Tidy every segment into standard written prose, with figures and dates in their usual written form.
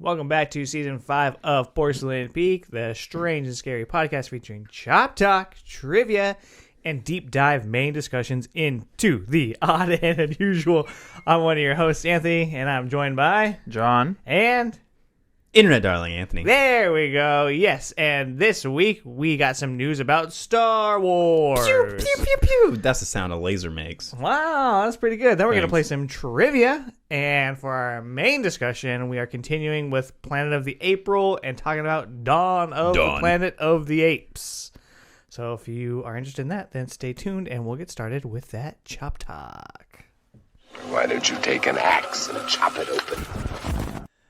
Welcome back to Season 5 of Porcelain Peak, the strange and scary podcast featuring Chop Talk, trivia, and deep dive main discussions into the odd and unusual. I'm one of your hosts, Anthony, and I'm joined by... John. And... Internet darling, Anthony. There we go. Yes, and this week we got some news about Star Wars. Pew, pew, pew, pew. That's the sound a laser makes. Wow, that's pretty good. Then we're going to Thanks. play some trivia. And for our main discussion, we are continuing with Planet of the April and talking about Dawn of the Planet of the Apes. So if you are interested in that, then stay tuned and we'll get started with that Chop Talk. Why don't you take an axe and chop it open?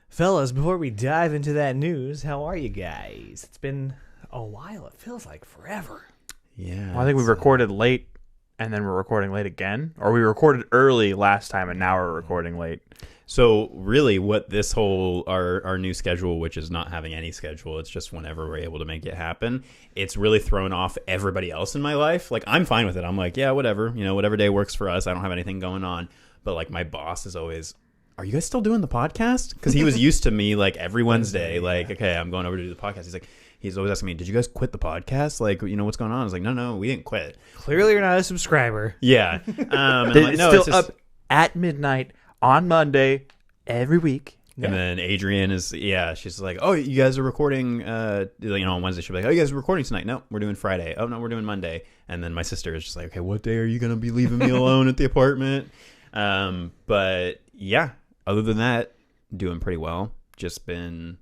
Fellas, before we dive into that news, how are you guys? It's been a while. It feels like forever. Yeah. Well, I think we recorded late, and then we're recording late again. Or we recorded early last time, and now we're recording late. So really what this whole, our new schedule, which is not having any schedule, it's just whenever we're able to make it happen, it's really thrown off everybody else in my life. Like, I'm fine with it. I'm like, yeah, whatever. You know, whatever day works for us. I don't have anything going on. But, like, my boss is always... Are you guys still doing the podcast? Because he was used to me like every Wednesday, like, okay, I'm going over to do the podcast. He's always asking me, did you guys quit the podcast? Like, you know, what's going on? I was like, no, we didn't quit. Clearly you're not a subscriber. Yeah. And I'm like, It's no, still it's just... up at midnight on Monday every week. And then Adrienne is, she's like, oh, you guys are recording, on Wednesday. She'll be like, oh, you guys are recording tonight. No, we're doing Friday. Oh, no, we're doing Monday. And then my sister is just like, okay, what day are you going to be leaving me alone at the apartment? But yeah. Other than that, doing pretty well. Just been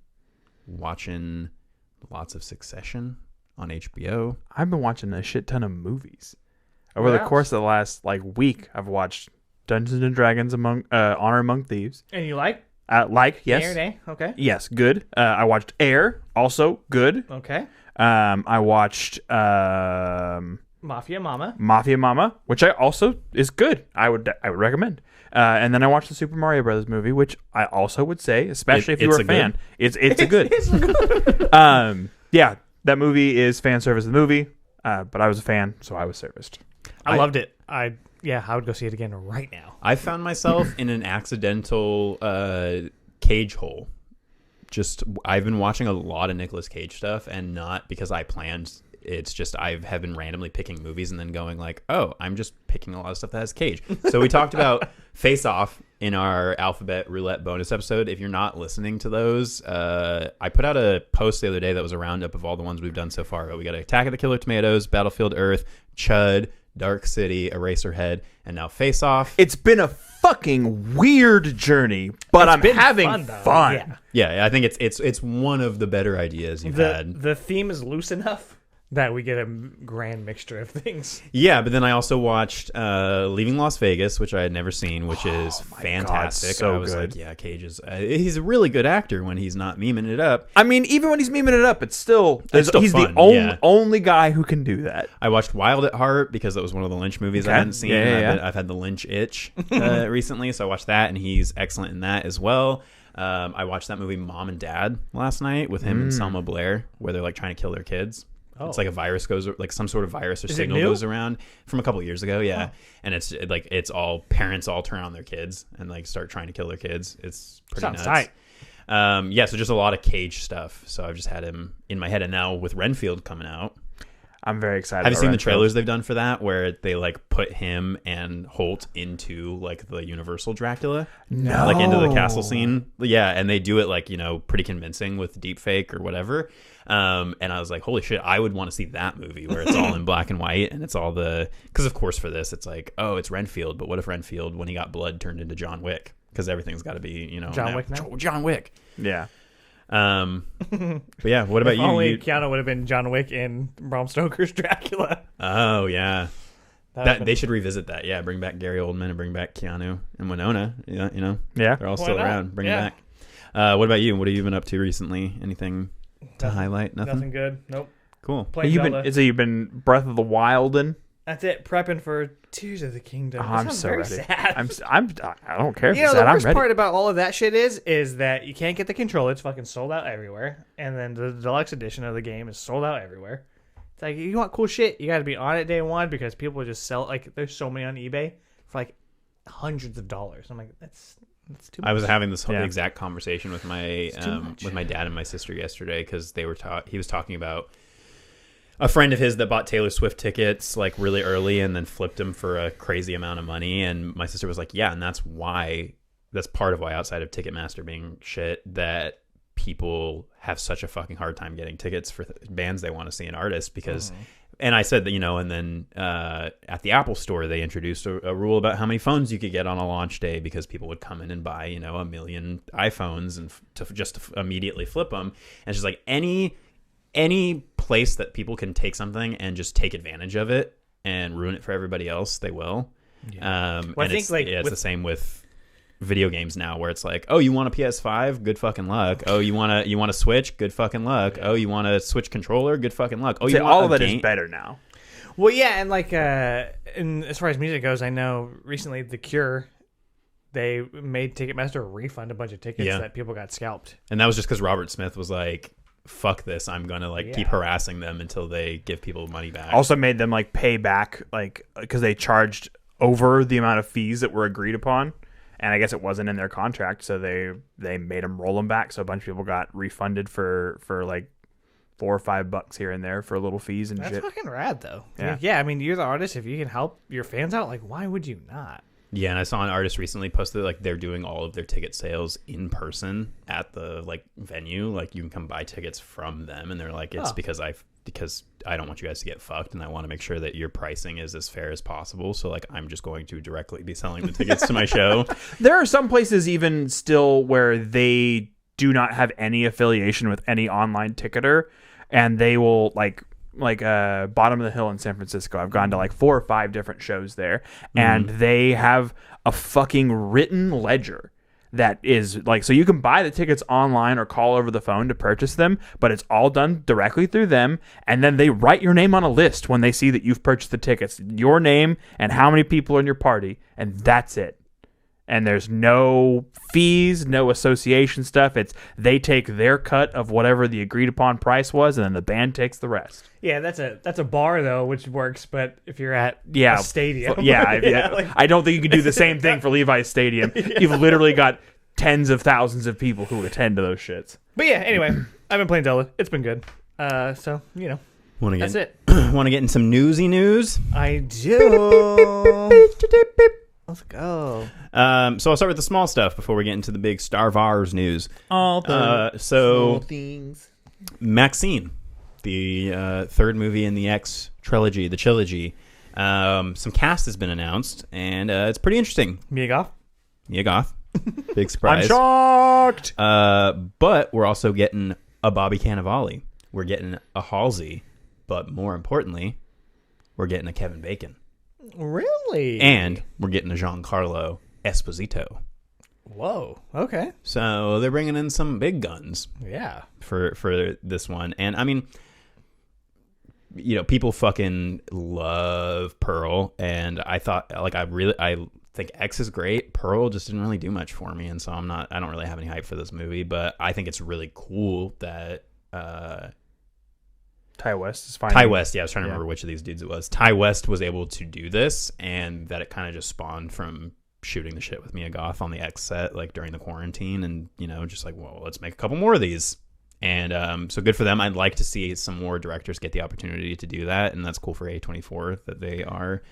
watching lots of Succession on HBO. I've been watching a shit ton of movies. Over the course of the last week, I've watched Dungeons and Dragons Honor Among Thieves. And you like? Yes. Air Day? Okay. Yes, good. I watched Air, also good. Okay. I watched Mafia Mama, which I also is good. I would recommend. And then I watched the Super Mario Brothers movie, which I also would say, especially if you were a fan, it's a good. Yeah, that movie is fan service of the movie, but I was a fan, so I was serviced. I loved it. I would go see it again right now. I found myself in an accidental cage hole. I've been watching a lot of Nicolas Cage stuff, and not because I planned. It's just I have been randomly picking movies and then going like, oh, I'm just picking a lot of stuff that has Cage. So we talked about Face Off in our Alphabet Roulette bonus episode. If you're not listening to those, I put out a post the other day that was a roundup of all the ones we've done so far. We got Attack of the Killer Tomatoes, Battlefield Earth, Chud, Dark City, Eraserhead, and now Face Off. It's been a fucking weird journey, but I'm having fun. Yeah, I think it's one of the better ideas you've had. The theme is loose enough that we get a grand mixture of things. Yeah, but then I also watched Leaving Las Vegas, which I had never seen, which is fantastic. God, so I was good. like, yeah, Cage is... he's a really good actor when he's not memeing it up. I mean, even when he's memeing it up, he's still he's fun, the only guy who can do that. I watched Wild at Heart because that was one of the Lynch movies I hadn't seen. I've had the Lynch itch recently, so I watched that, and he's excellent in that as well. I watched that movie Mom and Dad last night with him and Selma Blair, where they're like trying to kill their kids. Oh. It's like a virus goes, like some sort of virus or signal goes around from a couple of years ago. Yeah. Oh. And it's all parents all turn on their kids and like start trying to kill their kids. It's pretty nuts. Tight. So just a lot of Cage stuff. So I've just had him in my head. And now with Renfield coming out, I'm very excited. Have you seen the trailers they've done for that where they like put him and Holt into like the Universal Dracula? No. Like into the castle scene? Yeah, and they do it like, pretty convincing with deep fake or whatever. And I was like, holy shit, I would want to see that movie where it's all in black and white and it's all because of course for this it's like, oh, it's Renfield, but what if Renfield when he got blood turned into John Wick? Because everything's got to be, John Wick now? John Wick. Yeah. But yeah, what about if you? Only Keanu would have been John Wick in Bram Stoker's Dracula. Oh yeah, they should revisit that. Yeah, bring back Gary Oldman and bring back Keanu and Winona. Yeah, they're all still around. Bring it back. What about you? What have you been up to recently? Anything to highlight? Nothing good. Nope. Cool. You've been Breath of the Wild and. That's it. Prepping for Tears of the Kingdom. I'm so ready. Sad. I don't care if it's sad. The I'm worst ready. part about all of that shit is that you can't get the controller. It's fucking sold out everywhere. And then the deluxe edition of the game is sold out everywhere. It's like, you want cool shit, you got to be on it day one because people just sell it. Like, there's so many on eBay for like hundreds of dollars. I'm like, that's That's too I was much. having this whole Yeah. exact conversation with my dad and my sister yesterday because he was talking about a friend of his that bought Taylor Swift tickets like really early and then flipped them for a crazy amount of money. And my sister was like, yeah, and that's part of why, outside of Ticketmaster being shit, that people have such a fucking hard time getting tickets for bands they want to see an artist because and I said that, and then at the Apple store they introduced a rule about how many phones you could get on a launch day because people would come in and buy 1 million iPhones and to immediately flip them. And it's just like any place that people can take something and just take advantage of it and ruin it for everybody else, they will. Well, and I think it's the same with video games now, where it's like, oh, you want a PS5? Good fucking luck. Oh, you want a Switch? Good fucking luck. Oh, you want a Switch controller? Good fucking luck. Oh, you want all of it game? is better now. Well, yeah, and and as far as music goes, I know recently The Cure, they made Ticketmaster refund a bunch of tickets that people got scalped. And that was just because Robert Smith was like, fuck this, I'm gonna keep harassing them until they give people money back. Also made them pay back because they charged over the amount of fees that were agreed upon. And I guess it wasn't in their contract, so they made them roll them back. So a bunch of people got refunded for like $4 or $5 here and there for little fees and That's shit. fucking rad, though. Yeah. I mean, you're the artist. If you can help your fans out, why would you not? Yeah, and I saw an artist recently posted they're doing all of their ticket sales in person at the venue. You can come buy tickets from them, and they're like, it's because I don't want you guys to get fucked, and I want to make sure that your pricing is as fair as possible. So I'm just going to directly be selling the tickets to my show. There are some places even still where they do not have any affiliation with any online ticketer, and they will Bottom of the Hill in San Francisco. I've gone to 4 or 5 different shows there, and they have a fucking written ledger that is so you can buy the tickets online or call over the phone to purchase them, but it's all done directly through them, and then they write your name on a list when they see that you've purchased the tickets, your name and how many people are in your party, and that's it. And there's no fees, no association stuff. It's they take their cut of whatever the agreed upon price was, and then the band takes the rest. Yeah, that's a bar though, which works. But if you're at a stadium, I don't think you can do the same thing for Levi's Stadium. You've literally got tens of thousands of people who attend to those shits. But yeah, anyway, I've been playing Zelda. It's been good. So that's it. Want to get in some newsy news? I do. Let's go. So I'll start with the small stuff before we get into the big Star Wars news. All the small things. Maxine, the third movie in the X trilogy, the trilogy. Some cast has been announced, and it's pretty interesting. Mia Goth. Mia Goth. Big surprise. I'm shocked. But we're also getting a Bobby Cannavale. We're getting a Halsey. But more importantly, we're getting a Kevin Bacon. Really? And we're getting a Giancarlo Esposito. Whoa. Okay. So they're bringing in some big guns. Yeah. For this one. And I mean, people fucking love Pearl, and I thought I think X is great. Pearl just didn't really do much for me, and so I don't really have any hype for this movie, but I think it's really cool that Ty West is fine. Ty West, I was trying to remember which of these dudes it was. Ty West was able to do this, and that it kind of just spawned from shooting the shit with Mia Goth on the X set, during the quarantine, and just well, let's make a couple more of these. And so good for them. I'd like to see some more directors get the opportunity to do that, and that's cool for A24 that they are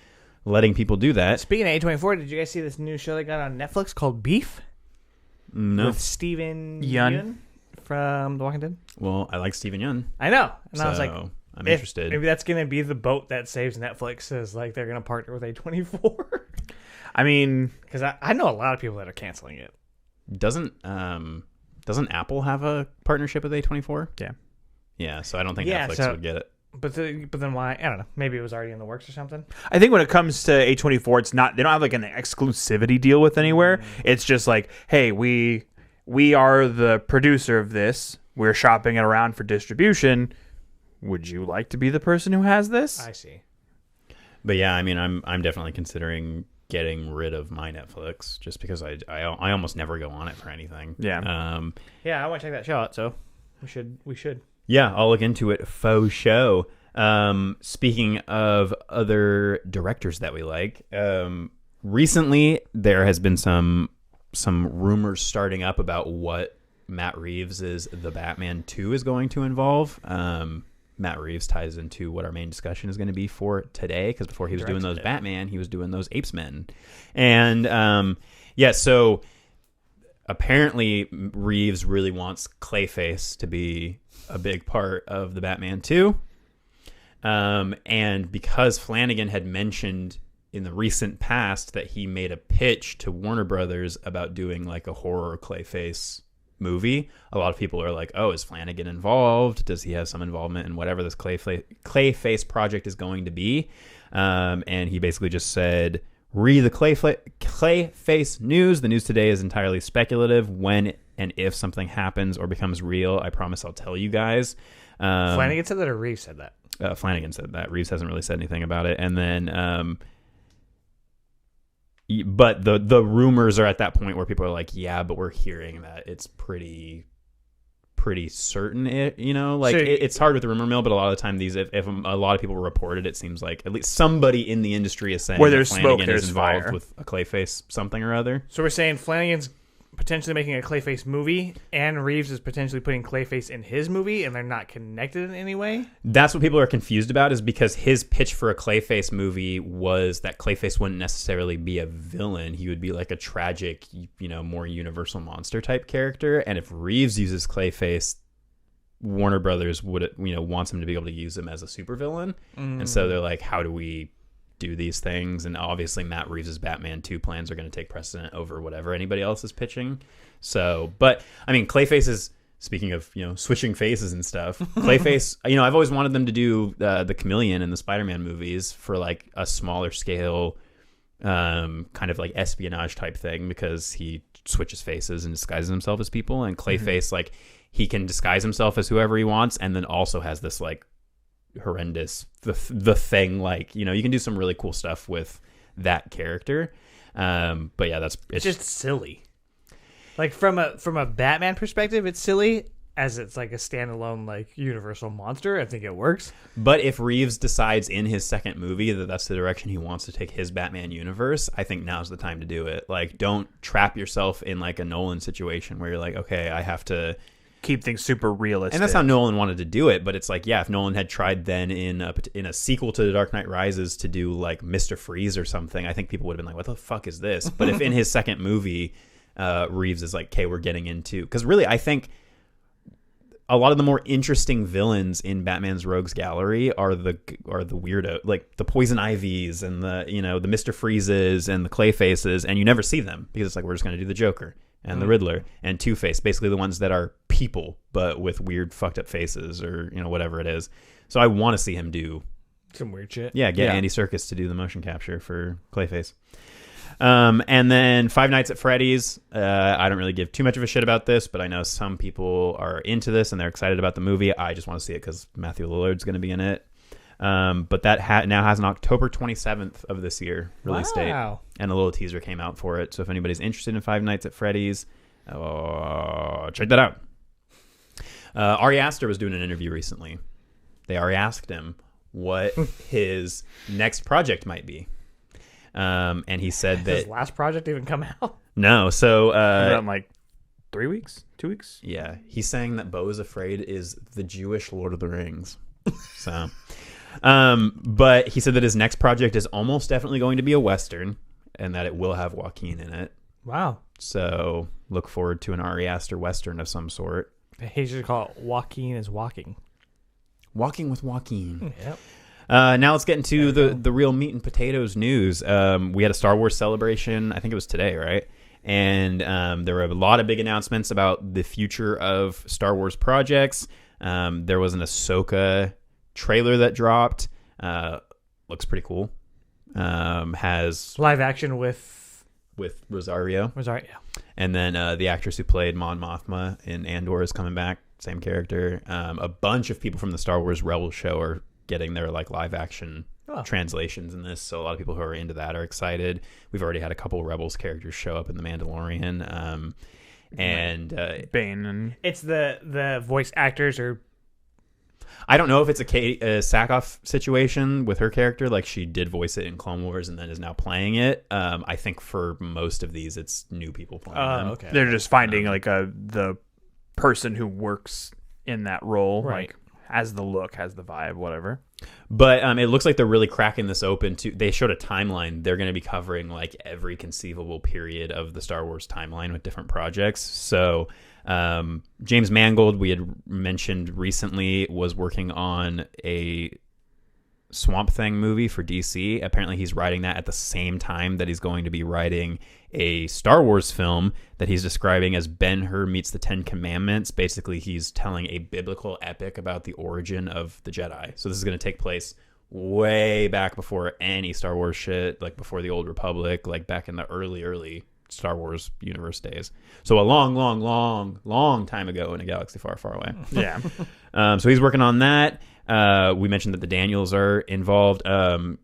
letting people do that. Speaking of A24, did you guys see this new show they got on Netflix called Beef? No. With Steven Yeun from The Walking Dead? Well, I like Steven Yeun. I know. And I was like, I'm interested. Maybe that's going to be the boat that saves Netflix, is they're going to partner with A24. I mean, because I know a lot of people that are canceling it. Doesn't Apple have a partnership with A24? Yeah. Yeah, so I don't think Netflix would get it. But then why? I don't know. Maybe it was already in the works or something. I think when it comes to A24, it's not. They don't have an exclusivity deal with anywhere. It's just hey, we are the producer of this. We're shopping it around for distribution. Would you like to be the person who has this? I see. But yeah, I mean, I'm definitely considering getting rid of my Netflix just because I almost never go on it for anything. Yeah. Yeah, I want to check that show out. So we should. Yeah, I'll look into it. Faux show. Speaking of other directors that we like, recently there has been some some rumors starting up about what Matt Reeves' The Batman 2 is going to involve. Matt Reeves ties into what our main discussion is going to be for today, because before he was doing those Batman, he was doing those Apes Men. And so apparently Reeves really wants Clayface to be a big part of the Batman 2. And because Flanagan had mentioned in the recent past that he made a pitch to Warner Brothers about doing like a horror Clayface movie, a lot of people are like, oh, is Flanagan involved? Does he have some involvement in whatever this Clayface project is going to be? And he basically just said, read the Clayface news. The news today is entirely speculative. When and if something happens or becomes real, I promise I'll tell you guys. Flanagan said that, or Reeves said that? Flanagan said that. Reeves hasn't really said anything about it. And then but the rumors are at that point where people are like, yeah, but we're hearing that it's pretty certain. It's hard with the rumor mill, but a lot of the time if a lot of people report it, it seems like at least somebody in the industry is saying where there's Flanagan smoke, there's is involved fire. with a Clayface something or other. So we're saying Flanagan's potentially making a Clayface movie, and Reeves is potentially putting Clayface in his movie, and they're not connected in any way? That's what people are confused about, is because his pitch for a Clayface movie was that Clayface wouldn't necessarily be a villain. He would be like a tragic, more universal monster type character. And if Reeves uses Clayface, Warner Brothers wants him to be able to use him as a supervillain. And so they're like, how do we do these things? And obviously Matt Reeves' Batman 2 plans are going to take precedent over whatever anybody else is pitching. So, but I mean, Clayface is, speaking of, switching faces and stuff, Clayface, I've always wanted them to do the Chameleon in the Spider-Man movies for like a smaller scale, kind of like espionage type thing, because he switches faces and disguises himself as people. And Clayface, like, he can disguise himself as whoever he wants, and then also has this like horrendous the thing, like, you can do some really cool stuff with that character. But yeah, it's just silly. Like from a Batman perspective, it's silly. As it's like a standalone, like, universal monster, I think it works. But if Reeves decides in his second movie that that's the direction he wants to take his Batman universe, I think now's the time to do it. Like, don't trap yourself in like a Nolan situation where you're like, okay, I have to keep things super realistic. And that's how Nolan wanted to do it. But it's like, yeah, if Nolan had tried then in a sequel to The Dark Knight Rises to do like Mr. Freeze or something, I think people would have been like, what the fuck is this? But if in his second movie, Reeves is like, okay, we're getting into, because really I think a lot of the more interesting villains in Batman's Rogues Gallery are the weirdo, like the Poison Ivies and the the Mr. Freezes and the Clayfaces, and you never see them because it's like, we're just going to do the Joker and the Riddler and Two-Face, basically the ones that are people but with weird fucked up faces, or whatever it is. So I want to see him do some weird shit. Yeah, get Andy Serkis to do the motion capture for Clayface. And then Five Nights at Freddy's. I don't really give too much of a shit about this, but I know some people are into this and they're excited about the movie. I just want to see it because Matthew Lillard's going to be in it. But that now has an October 27th of this year release date. And a little teaser came out for it. So if anybody's interested in Five Nights at Freddy's, check that out. Ari Aster was doing an interview recently. They already asked him what his next project might be. And he said that his last project even come out? No. So in like 3 weeks, 2 weeks. Yeah, he's saying that Beau is Afraid is the Jewish Lord of the Rings. So, but he said that his next project is almost definitely going to be a Western, and that it will have Joaquin in it. Wow. So look forward to an Ari Aster Western of some sort. He should call it Joaquin is Walking. Walking with Joaquin. Yep. Now let's get into the real meat and potatoes news. We had a Star Wars celebration. I think it was today, right? And there were a lot of big announcements about the future of Star Wars projects. There was an Ahsoka trailer that dropped. Looks pretty cool. Has live action with Rosario. Yeah. And then the actress who played Mon Mothma in Andor is coming back. Same character. A bunch of people from the Star Wars Rebels show are getting their like live action translations in this, so a lot of people who are into that are excited. We've already had a couple Rebels characters show up in The Mandalorian, and Bane, and it's the voice actors are. I don't know if it's a Sackhoff situation with her character, like she did voice it in Clone Wars and then is now playing it. I think for most of these, it's new people playing them. Okay. They're just finding like the person who works in that role, Right. like has the look, has the vibe, whatever. But it looks like they're really cracking this open too. They showed a timeline. They're going to be covering like every conceivable period of the Star Wars timeline with different projects. So James Mangold, we had mentioned recently, was working on a Swamp Thing movie for DC. Apparently he's writing that at the same time that he's going to be writing a Star Wars film that he's describing as Ben-Hur meets the Ten Commandments. Basically, he's telling a biblical epic about the origin of the Jedi. So this is going to take place way back before any Star Wars shit, like before the Old Republic, like back in the early Star Wars universe days. So a long time ago in a galaxy far, far away. Yeah. So he's working on that. We mentioned that the Daniels are involved.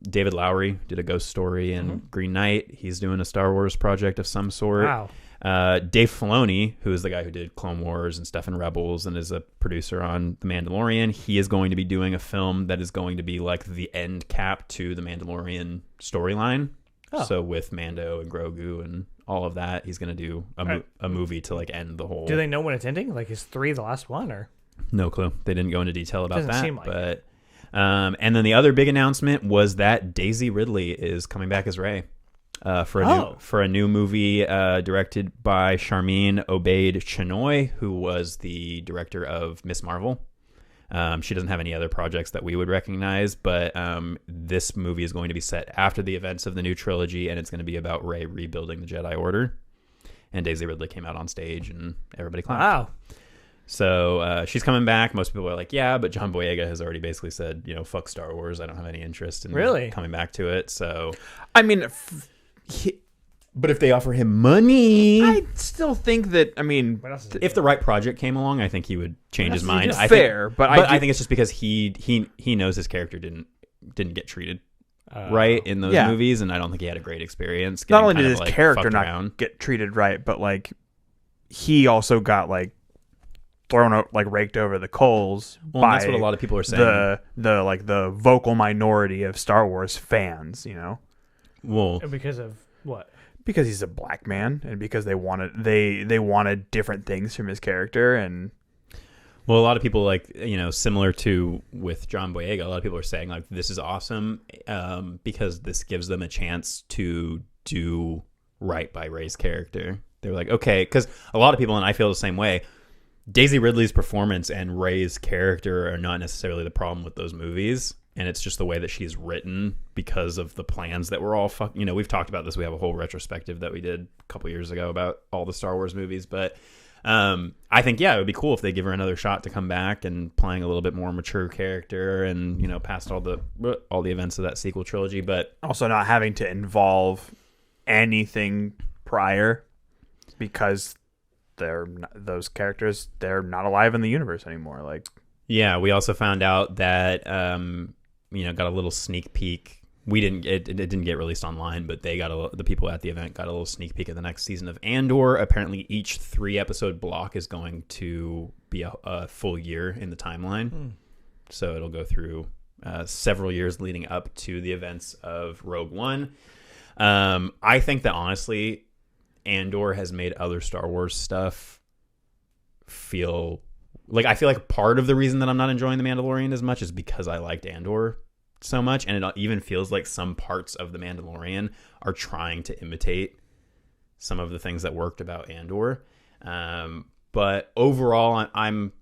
David Lowery did a ghost story in Green Knight. He's doing a Star Wars project of some sort. Wow. Dave Filoni, who is the guy who did Clone Wars and stuff in Rebels and is a producer on The Mandalorian, he is going to be doing a film that is going to be like the end cap to the Mandalorian storyline. Oh. So with Mando and Grogu and all of that, he's going to do a movie to like end the whole... Do they know when it's ending? Like, is 3 the last one, or? No clue. They didn't go into detail about Doesn't that. seem like but and then the other big announcement was that Daisy Ridley is coming back as Rey for a new movie directed by Sharmeen Obaid-Chinoy, who was the director of Miss Marvel. She doesn't have any other projects that we would recognize, but this movie is going to be set after the events of the new trilogy, and it's going to be about Rey rebuilding the Jedi Order. And Daisy Ridley came out on stage, and everybody clapped. Wow. So she's coming back. Most people are like, yeah, but John Boyega has already basically said, fuck Star Wars. I don't have any interest in coming back to it. So, I mean, but if they offer him money, I still think that, I mean, What else is it? if the right project came along, I think he would change his mind. just fair, but I think it's just because he knows his character didn't get treated Oh. right in those Yeah. movies, and I don't think he had a great experience. not only getting did kind of, his character fucked not around. get treated right, but like he also got like thrown out, like raked over the coals Well, by and that's what a lot of people are saying. the vocal minority of Star Wars fans, Well, Because of what? because he's a black man and because they wanted different things from his character. And a lot of people similar to with John Boyega, a lot of people are saying like this is awesome because this gives them a chance to do right by Rey's character. They're like, okay, because a lot of people, and I feel the same way, Daisy Ridley's performance and Rey's character are not necessarily the problem with those movies, and it's just the way that she's written because of the plans that were all we've talked about this. We have a whole retrospective that we did a couple years ago about all the Star Wars movies, but I think it would be cool if they give her another shot to come back and playing a little bit more mature character and past all the events of that sequel trilogy, but also not having to involve anything prior because those characters, they're not alive in the universe anymore. Like, yeah, we also found out that got a little sneak peek. It didn't get released online, but they got the people at the event got a little sneak peek of the next season of Andor. Apparently, each 3-episode block is going to be a full year in the timeline, so it'll go through several years leading up to the events of Rogue One. I think that honestly, Andor has made other Star Wars stuff feel like, I feel like part of the reason that I'm not enjoying The Mandalorian as much is because I liked Andor so much, and it even feels like some parts of The Mandalorian are trying to imitate some of the things that worked about Andor. But overall, I'm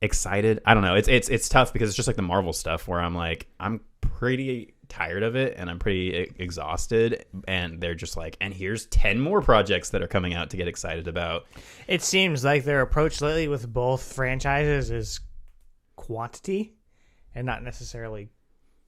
excited. I don't know. It's tough because it's just like the Marvel stuff where I'm like, I'm pretty tired of it and I'm pretty exhausted, and they're just like, and here's 10 more projects that are coming out to get excited about. It seems like their approach lately with both franchises is quantity and not necessarily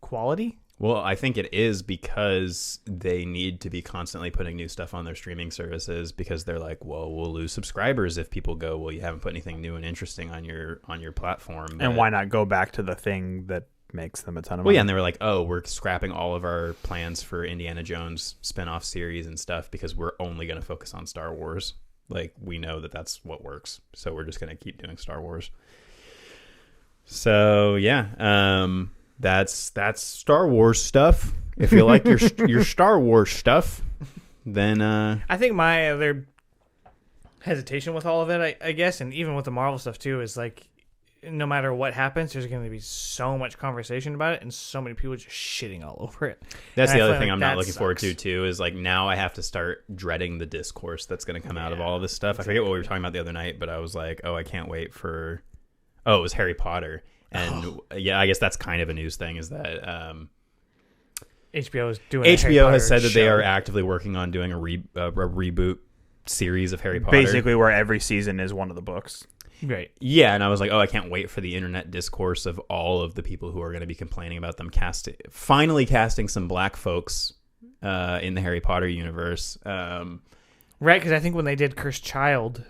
quality. Well, I think it is because they need to be constantly putting new stuff on their streaming services, because they're like, well, we'll lose subscribers if people go, well, you haven't put anything new and interesting on your platform. and why not go back to the thing that makes them a ton of money? Well, yeah, and they were like, oh, we're scrapping all of our plans for Indiana Jones spinoff series and stuff because we're only going to focus on Star Wars. Like, we know that that's what works, so we're just going to keep doing Star Wars. So yeah, that's Star Wars stuff. If you like your Star Wars stuff, then I think my other hesitation with all of it, I guess, and even with the Marvel stuff too, is like, no matter what happens, there's going to be so much conversation about it and so many people just shitting all over it. That's and the I other feel thing like I'm not that looking forward sucks. to too. Is like now I have to start dreading the discourse that's going to come out of all of this stuff. I forget what we were talking about the other night, but I was like, oh, I can't wait for. Oh, it was Harry Potter, and yeah, I guess that's kind of a news thing. Is that HBO is doing. A Harry HBO Potter has said that they show. are actively working on doing a reboot series of Harry Potter. Basically, where every season is one of the books. Right. Yeah, and I was like, oh, I can't wait for the internet discourse of all of the people who are going to be complaining about them finally casting some black folks in the Harry Potter universe. Right, because I think when they did Cursed Child,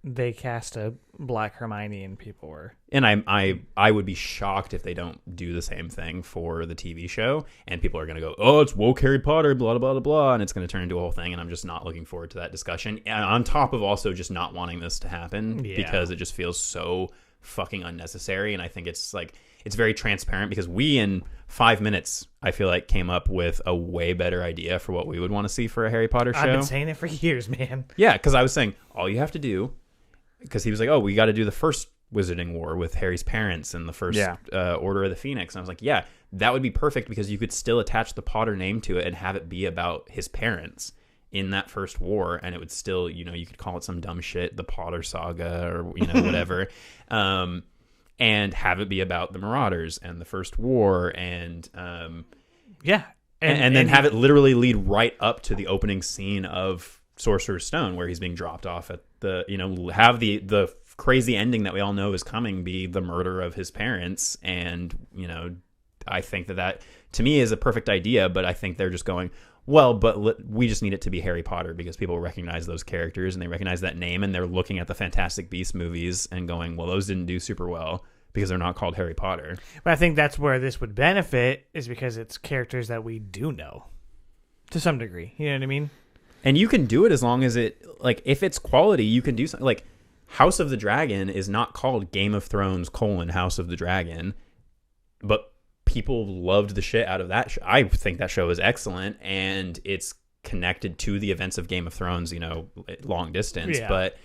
they cast a black Hermione and people were... And I would be shocked if they don't do the same thing for the TV show, and people are going to go, oh, it's woke Harry Potter, blah, blah, blah, blah, and it's going to turn into a whole thing, and I'm just not looking forward to that discussion. And on top of also just not wanting this to happen, because it just feels so fucking unnecessary, and I think it's like, it's very transparent, because we, in 5 minutes, I feel like came up with a way better idea for what we would want to see for a Harry Potter show. I've been saying it for years, man. Yeah, because I was saying, all you have to do, because he was like, oh, we got to do the first Wizarding War with Harry's parents and the first Order of the Phoenix. And I was like, yeah, that would be perfect, because you could still attach the Potter name to it and have it be about his parents in that first war. And it would still, you could call it some dumb shit, the Potter Saga or, whatever. And have it be about the Marauders and the First War. And yeah. And then have it literally lead right up to the opening scene of Sorcerer's Stone, where he's being dropped off at the, have the crazy ending that we all know is coming be the murder of his parents. And, I think that to me is a perfect idea, but I think they're just going, well, but we just need it to be Harry Potter, because people recognize those characters and they recognize that name, and they're looking at the Fantastic Beasts movies and going, well, those didn't do super well because they're not called Harry Potter. But I think that's where this would benefit, is because it's characters that we do know to some degree. You know what I mean? And you can do it as long as it, like, if it's quality, you can do something. Like, House of the Dragon is not called Game of Thrones : House of the Dragon, but people loved the shit out of that. I think that show is excellent, and it's connected to the events of Game of Thrones, long distance. Yeah. But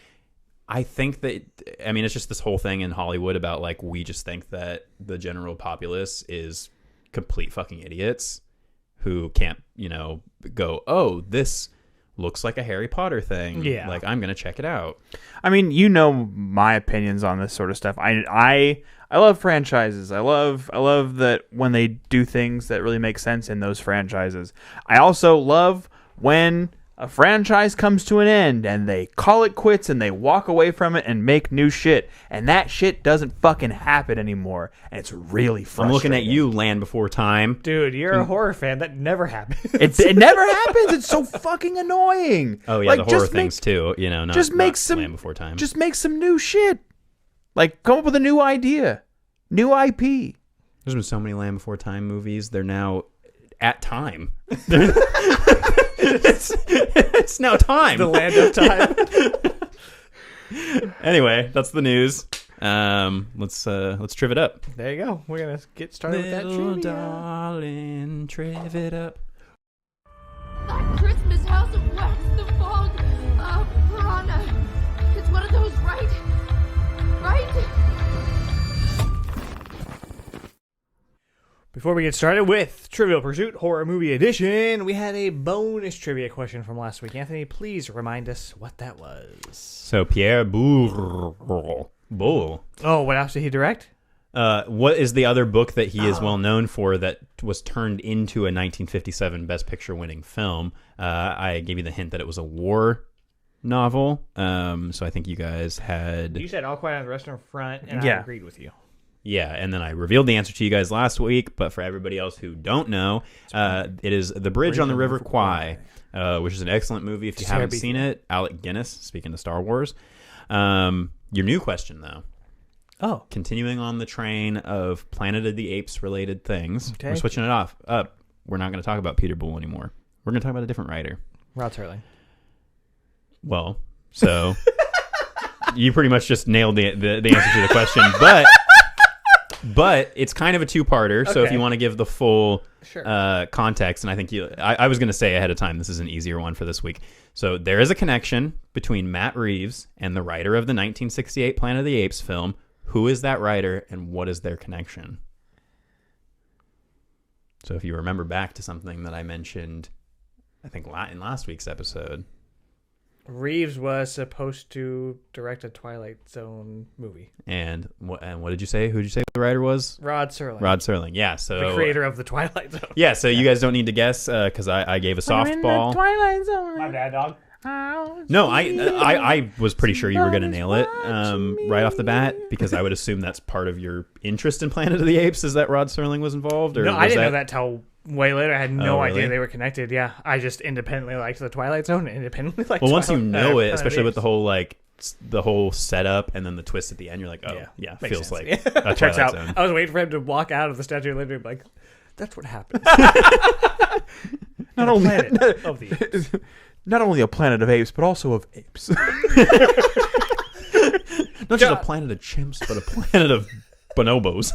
I think that, it's just this whole thing in Hollywood about, like, we just think that the general populace is complete fucking idiots who can't, go, oh, this looks like a Harry Potter thing. Yeah. Like, I'm going to check it out. I mean, my opinions on this sort of stuff. I love franchises. I love that when they do things that really make sense in those franchises. I also love when a franchise comes to an end and they call it quits and they walk away from it and make new shit. And that shit doesn't fucking happen anymore. And it's really frustrating. I'm looking at you, Land Before Time. Dude, you're a horror fan. That never happens. It never happens. It's so fucking annoying. Oh, yeah, the horror things too. Not Land Before Time. Just make some new shit. Like, come up with a new idea. New IP. There's been so many Land Before Time movies. They're now at time. It's now time. The land of time. Anyway, that's the news. Let's triv it up. There you go. We're gonna get started with that trivia. Darling, triv it up. That Christmas house of wax, the fog, piranha. It's one of those, right? Right? Before we get started with Trivial Pursuit Horror Movie Edition, we had a bonus trivia question from last week. Anthony, please remind us what that was. So Pierre Bull. Oh, what else did he direct? What is the other book that he is well known for that was turned into a 1957 Best Picture winning film? I gave you the hint that it was a war novel. So I think you guys had... You said All Quiet on the Western Front, and I agreed with you. Yeah, and then I revealed the answer to you guys last week, but for everybody else who don't know, it is The Bridge on the River Kwai, which is an excellent movie. If you haven't seen it, Alec Guinness, speaking of Star Wars. Your new question, though. Oh. Continuing on the train of Planet of the Apes related things. Okay. We're switching it up. We're not going to talk about Peter Bull anymore. We're going to talk about a different writer. Rod Serling. Well, so you pretty much just nailed the answer to the question, but But it's kind of a two-parter, so if Okay. you want to give the full Sure. context, and I think I was going to say ahead of time, this is an easier one for this week. So there is a connection between Matt Reeves and the writer of the 1968 Planet of the Apes film. Who is that writer, and what is their connection? So if you remember back to something that I mentioned, I think in last week's episode. Reeves was supposed to direct a Twilight Zone movie. And what did you say? Who did you say the writer was? Rod Serling. Rod Serling. Yeah. So the creator of the Twilight Zone. Yeah. So you guys don't need to guess because I gave a softball. Twilight Zone. My bad, dog. No, I was pretty sure you were going to nail it right off the bat because I would assume that's part of your interest in Planet of the Apes is that Rod Serling was involved. Or No, I was didn't know that till way later. I had no Oh, idea really? they were connected. Yeah, I just independently liked the Twilight Zone and independently liked Well, once you Twilight- know it, Planet of especially the with Apes. the whole the whole setup and then the twist at the end, you're like, oh yeah, makes feels sense. like Yeah. a Checks Twilight out. Zone. I was waiting for him to walk out of the Statue of Liberty, like, that's what happens. Not only Planet of the Apes. not only a planet of apes, but also of apes. Not just a planet of chimps, but a planet of bonobos.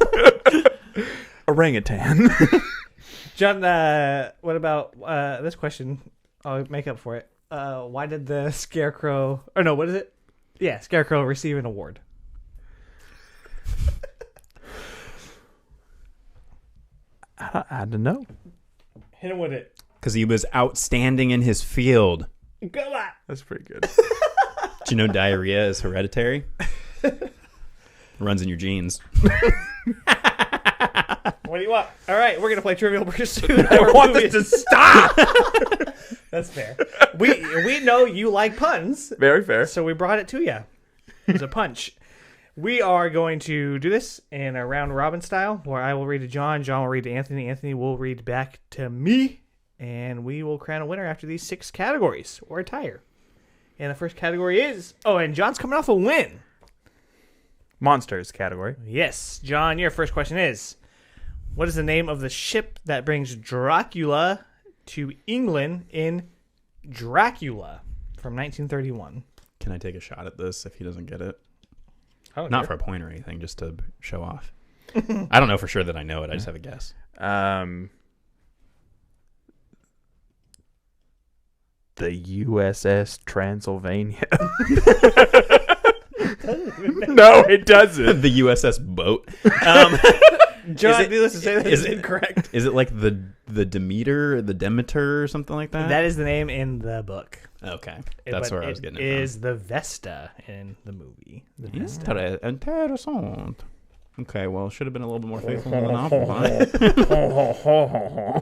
Orangutan. John, what about this question? I'll make up for it. Why did the Scarecrow... Or no, what is it? Yeah, Scarecrow receive an award. I don't know. Hit him with it. Because he was outstanding in his field. Come on. That's pretty good. Do you know diarrhea is hereditary? Runs in your genes. What do you want? All right, we're going to play Trivial Pursuit. I want this to stop. That's fair. We know you like puns, Very fair. so we brought it to you. It's a punch. We are going to do this in a round robin style, where I will read to John, John will read to Anthony, Anthony will read back to me, and we will crown a winner after these 6 categories, or a tire. And the first category is... Oh, and John's coming off a win. Monsters category. Yes, John, your first question is... What is the name of the ship that brings Dracula to England in Dracula from 1931? Can I take a shot at this if he doesn't get it? Oh, Not for a point or anything, just to show off. I don't know for sure that I know it. I just have a guess. The USS Transylvania. No, it doesn't. The USS boat. John, Is it- needless to say that is is it- incorrect. Is it like the Demeter, the Demeter, or something like that? That is the name in the book. Okay, that's But where I was getting it is the Vesta in the movie. The from. Vesta. Interessant. Okay, well, should have been a little bit more faithful in the novel. Huh?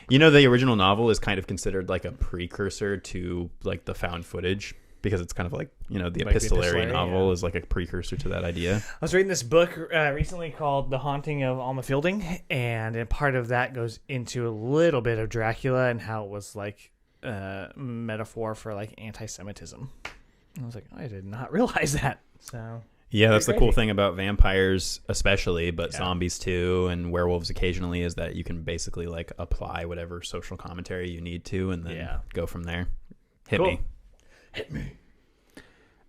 You know, the original novel is kind of considered like a precursor to like the found footage because it's kind of like, you know, the Like the epistolary epistolary, novel yeah. is like a precursor to that idea. I was reading this book recently called The Haunting of Alma Fielding, and a part of that goes into a little bit of Dracula and how it was like a metaphor for like anti-Semitism. I was like, I did not realize that. So Yeah, that's the cool crazy. thing about vampires, especially, but Yeah. zombies too, and werewolves occasionally, is that you can basically like apply whatever social commentary you need to, and then Yeah. go from there. Hit Cool. me.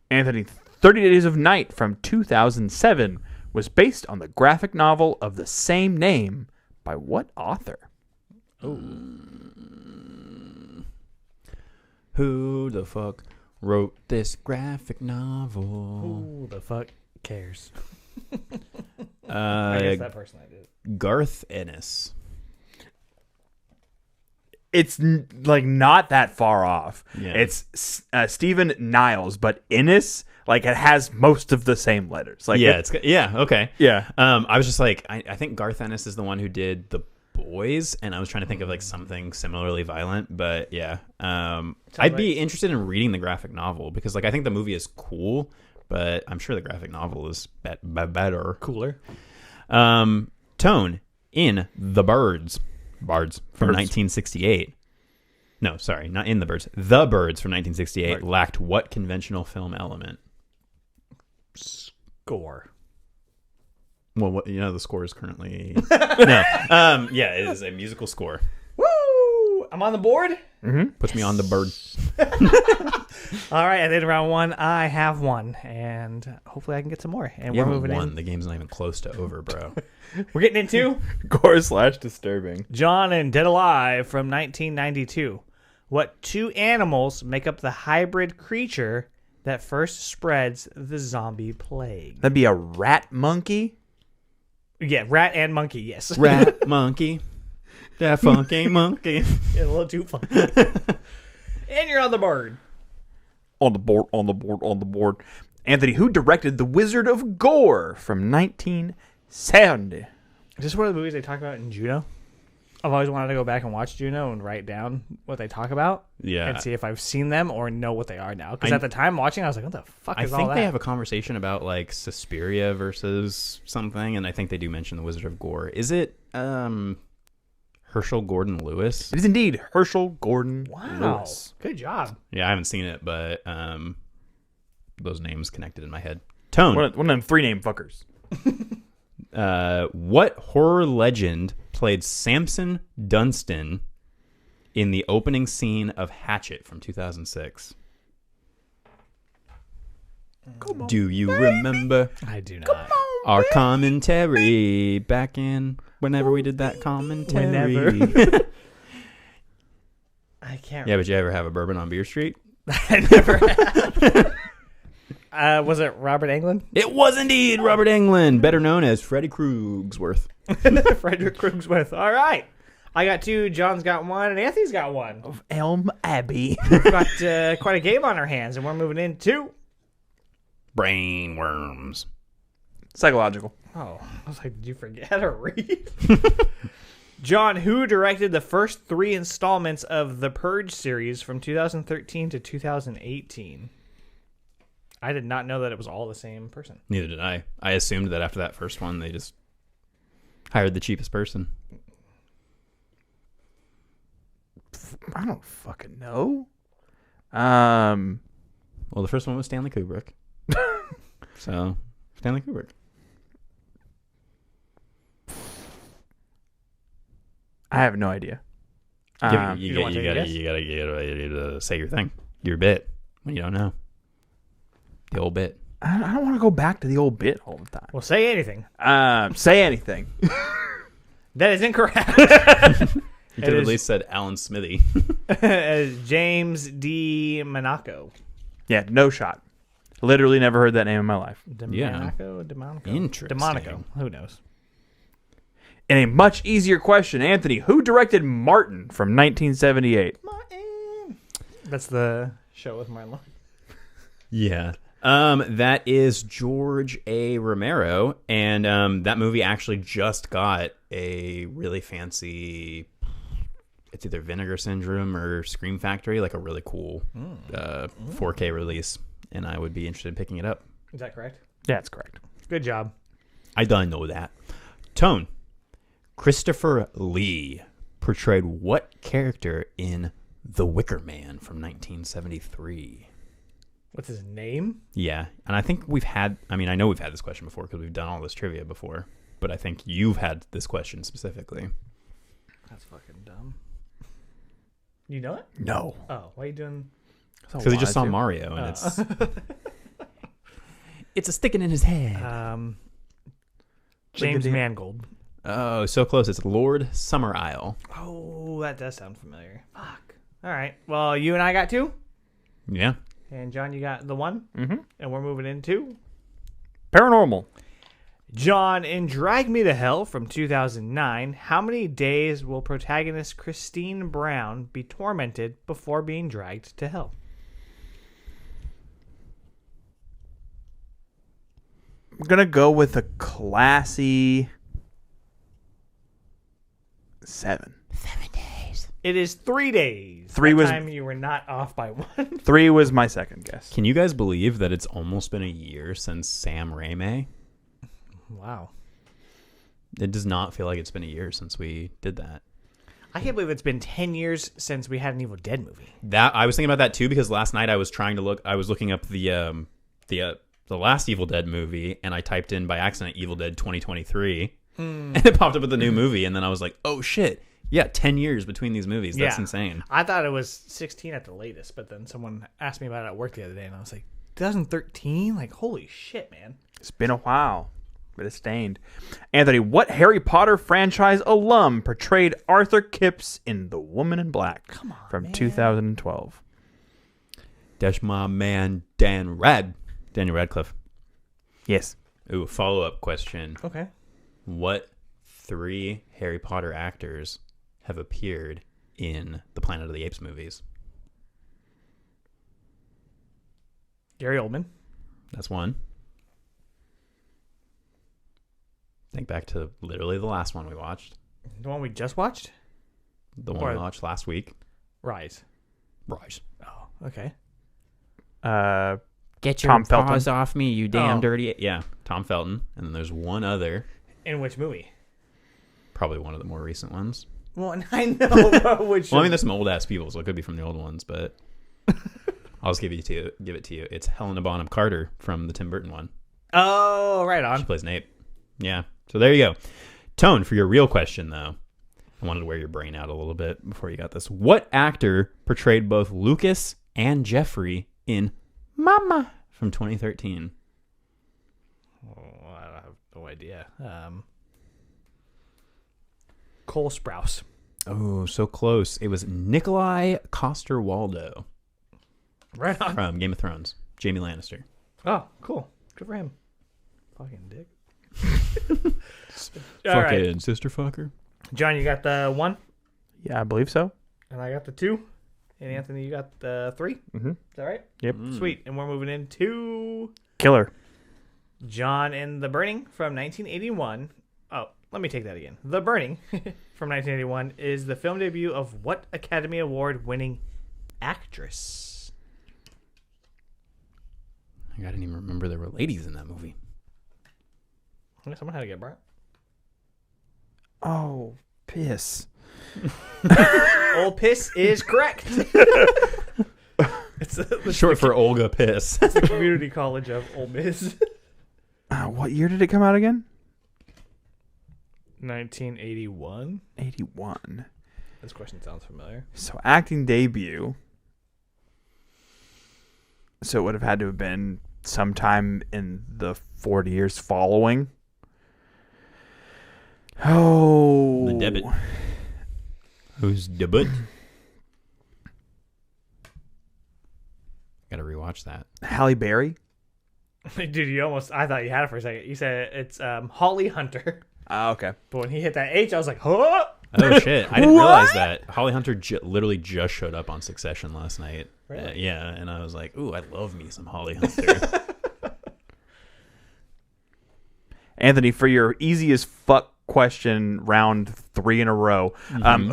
Anthony, 30 Days of Night from 2007 was based on the graphic novel of the same name by what author? Who the fuck wrote this graphic novel? who the fuck cares? I guess that person I did. Garth Ennis. It's like not that far off. Yeah. It's Stephen Niles, but Innis, like it has most of the same letters. Like Yeah, okay. yeah. I was just like, I think Garth Ennis is the one who did The Boys, and I was trying to think of like something similarly violent, but yeah. I'd be interested in reading the graphic novel because like I think the movie is cool, but I'm sure the graphic novel is better. Cooler. Tone in The Birds from 1968. No, sorry, not in The Birds. The Birds from 1968 Right. lacked what conventional film element? Score. Well, what, you know, the score is currently no. Yeah, it is a musical score. Woo! I'm on the board. Puts me on the bird. All right, and then round one, I have one, and hopefully I can get some more. And You we're haven't moving won. in. The game's not even close to over, bro. We're getting into Gore/disturbing. John and Dead Alive from 1992. What two animals make up the hybrid creature that first spreads the zombie plague? That'd be a rat monkey. Yeah, rat and monkey, yes. Rat, monkey, that funky monkey. A little too fun. And you're on the board. On the board. Anthony, who directed The Wizard of Gore from 1970? Is this one of the movies they talk about in Juno? I've always wanted to go back and watch Juno and write down what they talk about. Yeah. And see if I've seen them or know what they are now. Because at the time watching, I was like, what the fuck I is all think that? they have a conversation about like Suspiria versus something, and I think they do mention the Wizard of Gore. Is it Herschel Gordon Lewis? It is indeed Herschel Gordon Wow. Lewis. Good job. Yeah, I haven't seen it, but those names connected in my head. Tone. One of them 3-name fuckers. What horror legend played Samson Dunstan in the opening scene of Hatchet from 2006? Do you remember I do not. our commentary back in whenever we did that commentary? Whenever. I can't Yeah, but you ever have a bourbon on Beer Street? I never had. Was it Robert Englund? It was indeed Robert Englund, better known as Freddy Kruegsworth. Frederick Kruegsworth. All right. I got two. John's got one, and Anthony's got one. Of Elm Abbey. We've got quite a game on our hands, and we're moving into. Brain worms. Psychological. Oh, I was like, did you forget how to read? John, who directed the first 3 installments of the Purge series from 2013 to 2018? I did not know that it was all the same person. Neither did I. I assumed that after that first one, they just hired the cheapest person. I don't fucking know. Well, the first one was Stanley Kubrick. So, Stanley Kubrick. I have no idea. You don't want to take a guess? gotta say your thing, your bit when you don't know. The old bit. I don't want to go back to the old bit all the time. Well, say anything. Say anything. That is incorrect. You could have at least said Alan Smithy. As James D. Monaco. Yeah, no shot. Literally never heard that name in my life. DeMonico? Interesting. DeMonico. Who knows? And a much easier question, Anthony, who directed Martin from 1978? Martin. That's the show with Martin Lawrence. Yeah. That is George A. Romero, and that movie actually just got a really fancy. It's either Vinegar Syndrome or Scream Factory, like a really cool 4K release, and I would be interested in picking it up. Is that correct? Yeah, that's correct. Good job. I don't know that. Tone. Christopher Lee portrayed what character in The Wicker Man from 1973? What's his name? Yeah, and I think I know we've had this question before because we've done all this trivia before, but I think you've had this question specifically. That's fucking dumb. You know it? No. Oh, why are you doing? Because he just saw Mario, and it's a sticking in his head. James Mangold. Oh, so close. It's Lord Summerisle. Oh, that does sound familiar. Fuck. All right. Well, you and I got 2. Yeah. And John, you got the 1. Mm-hmm. And we're moving into Paranormal. John, in Drag Me to Hell from 2009, how many days will protagonist Christine Brown be tormented before being dragged to hell? I'm going to go with a classy 7. It is 3 days. 3 that was- time you were not off by 1. 3 was my second guess. Can you guys believe that it's almost been a year since Sam Raimi? Wow. It does not feel like it's been a year since we did that. I can't believe it's been 10 years since we had an Evil Dead movie. That I was thinking about that too because last night I was looking up the last Evil Dead movie and I typed in by accident Evil Dead 2023 and it popped up with the new movie and then I was like, oh shit, Yeah, 10 years between these movies. That's Yeah. insane. I thought it was 16 at the latest, but then someone asked me about it at work the other day, and I was like, 2013? Like, holy shit, man. It's been a while, but it's stained. Anthony, what Harry Potter franchise alum portrayed Arthur Kipps in The Woman in Black? Come on, from man. 2012. That's my man, Daniel Radcliffe. Yes. Ooh, follow-up question. Okay. What 3 Harry Potter actors have appeared in the Planet of the Apes movies? Gary Oldman. That's one. Think back to literally the last one we watched. The one we just watched? The one we watched last week. Rise. Rise. Oh, okay. Get your Tom Felton. paws off me, you damn Oh. dirty... Yeah, Tom Felton. And then there's one other, In which movie? probably one of the more recent ones. Well, I know which. Well, I mean, there's some old-ass people, so it could be from the old ones, but I'll just give it to you. It's Helena Bonham Carter from the Tim Burton one. Oh, right She on. plays an ape. Yeah. So there you go. Tone, for your real question, though, I wanted to wear your brain out a little bit before you got this. What actor portrayed both Lucas and Jeffrey in Mama from 2013? Oh, I have no idea. Cole Sprouse. Oh, so close. It was Nikolai Coster-Waldau Right on. from Game of Thrones. Jamie Lannister. Oh, cool. Good for him. Fucking dick. All right. Fucking sister fucker. John, you got the 1, Yeah, I believe so. and I got the 2, and Anthony, you got the 3. Mhm. Is that right? Yep. Sweet. And we're moving into Killer. John and the Burning from 1981. Oh, let me take that again. The Burning from 1981 is the film debut of what Academy Award winning actress? I didn't even remember there were ladies in that movie. Someone had to get burnt. Oh, piss. Old Piss is correct. It's the Short for Olga Piss. community college of Ole Miss. What year did it come out again? 1981. 81. This question sounds familiar. So acting debut. So it would have had to have been sometime in the 40 years following. Oh. The debit. Who's debut? Gotta rewatch that. Halle Berry? Dude, I thought you had it for a second. You said it's Holly Hunter. Okay. But when he hit that H, I was like, huh? Oh shit! I didn't realize that Holly Hunter literally just showed up on Succession last night. Really? Yeah, and I was like, "Ooh, I love me some Holly Hunter." Anthony, for your easiest fuck question, round 3 in a row,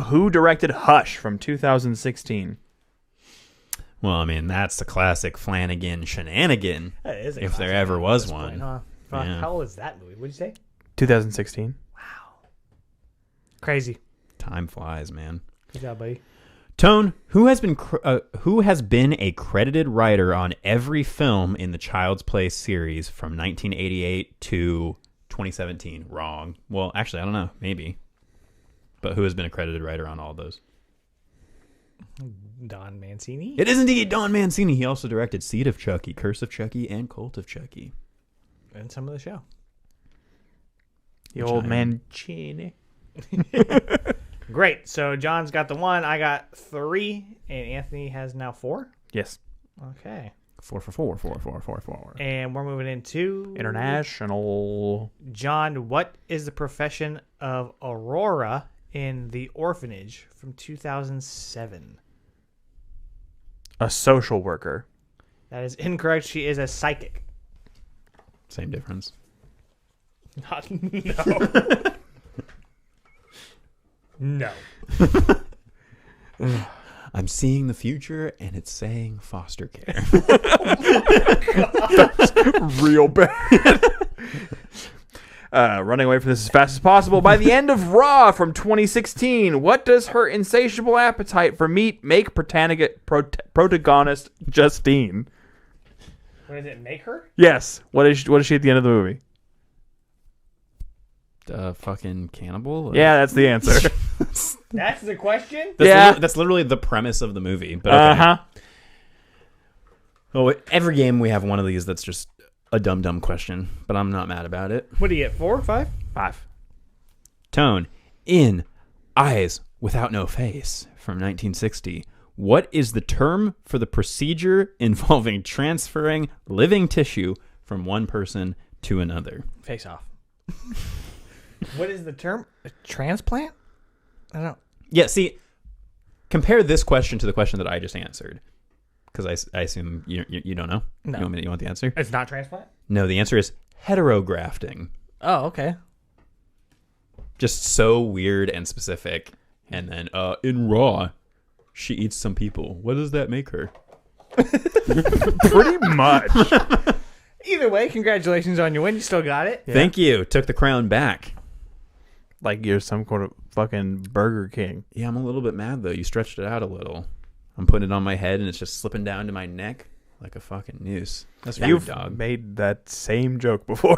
who directed Hush from 2016? Well, I mean, that's the classic Flanagan shenanigan. That is a If there classic ever at was this one. point, huh? Fuck, Yeah. how old is that movie? What'd you say? 2016. Crazy. Time flies, man. Good job, buddy. Tone, who has been a credited writer on every film in the Child's Play series from 1988 to 2017? Wrong. Well, actually, I don't know. Maybe. But who has been a credited writer on all those? Don Mancini. It is indeed Don Mancini. He also directed Seed of Chucky, Curse of Chucky, and Cult of Chucky. And some of the show. The Which old I- Mancini. Great. So John's got the 1. I got 3. And Anthony has now 4. Yes. Okay. 4 for 4, 4, 4, 4, 4. And we're moving into International. John, what is the profession of Aurora in The Orphanage from 2007? A social worker. That is incorrect. She is a psychic. Same difference. No. No. I'm seeing the future, and it's saying foster care. Real bad. Running away from this as fast as possible. By the end of Raw from 2016, what does her insatiable appetite for meat make protagonist Justine? What does it make her? Yes. What is she at the end of the movie? Fucking cannibal? Yeah, that's the answer. That's the question? That's literally the premise of the movie. But okay. Oh, every game we have one of these that's just a dumb question, but I'm not mad about it. What do you get, 4 or 5? 5. Tone, in Eyes Without No Face from 1960. What is the term for the procedure involving transferring living tissue from one person to another? Face off. What is the term? A transplant? I don't. Yeah, see, compare this question to the question that I just answered. Because I assume you don't know. No. You want the answer? It's not transplant? No, the answer is heterografting. Oh, okay. Just so weird and specific. And then in Raw, she eats some people. What does that make her? Pretty much. Either way, congratulations on your win. You still got it. Yeah. Thank you. Took the crown back. Like you're some kind of fucking Burger King. Yeah, I'm a little bit mad, though. You stretched it out a little. I'm putting it on my head, and it's just slipping down to my neck like a fucking noose. That's rude, You've dog. made that same joke before.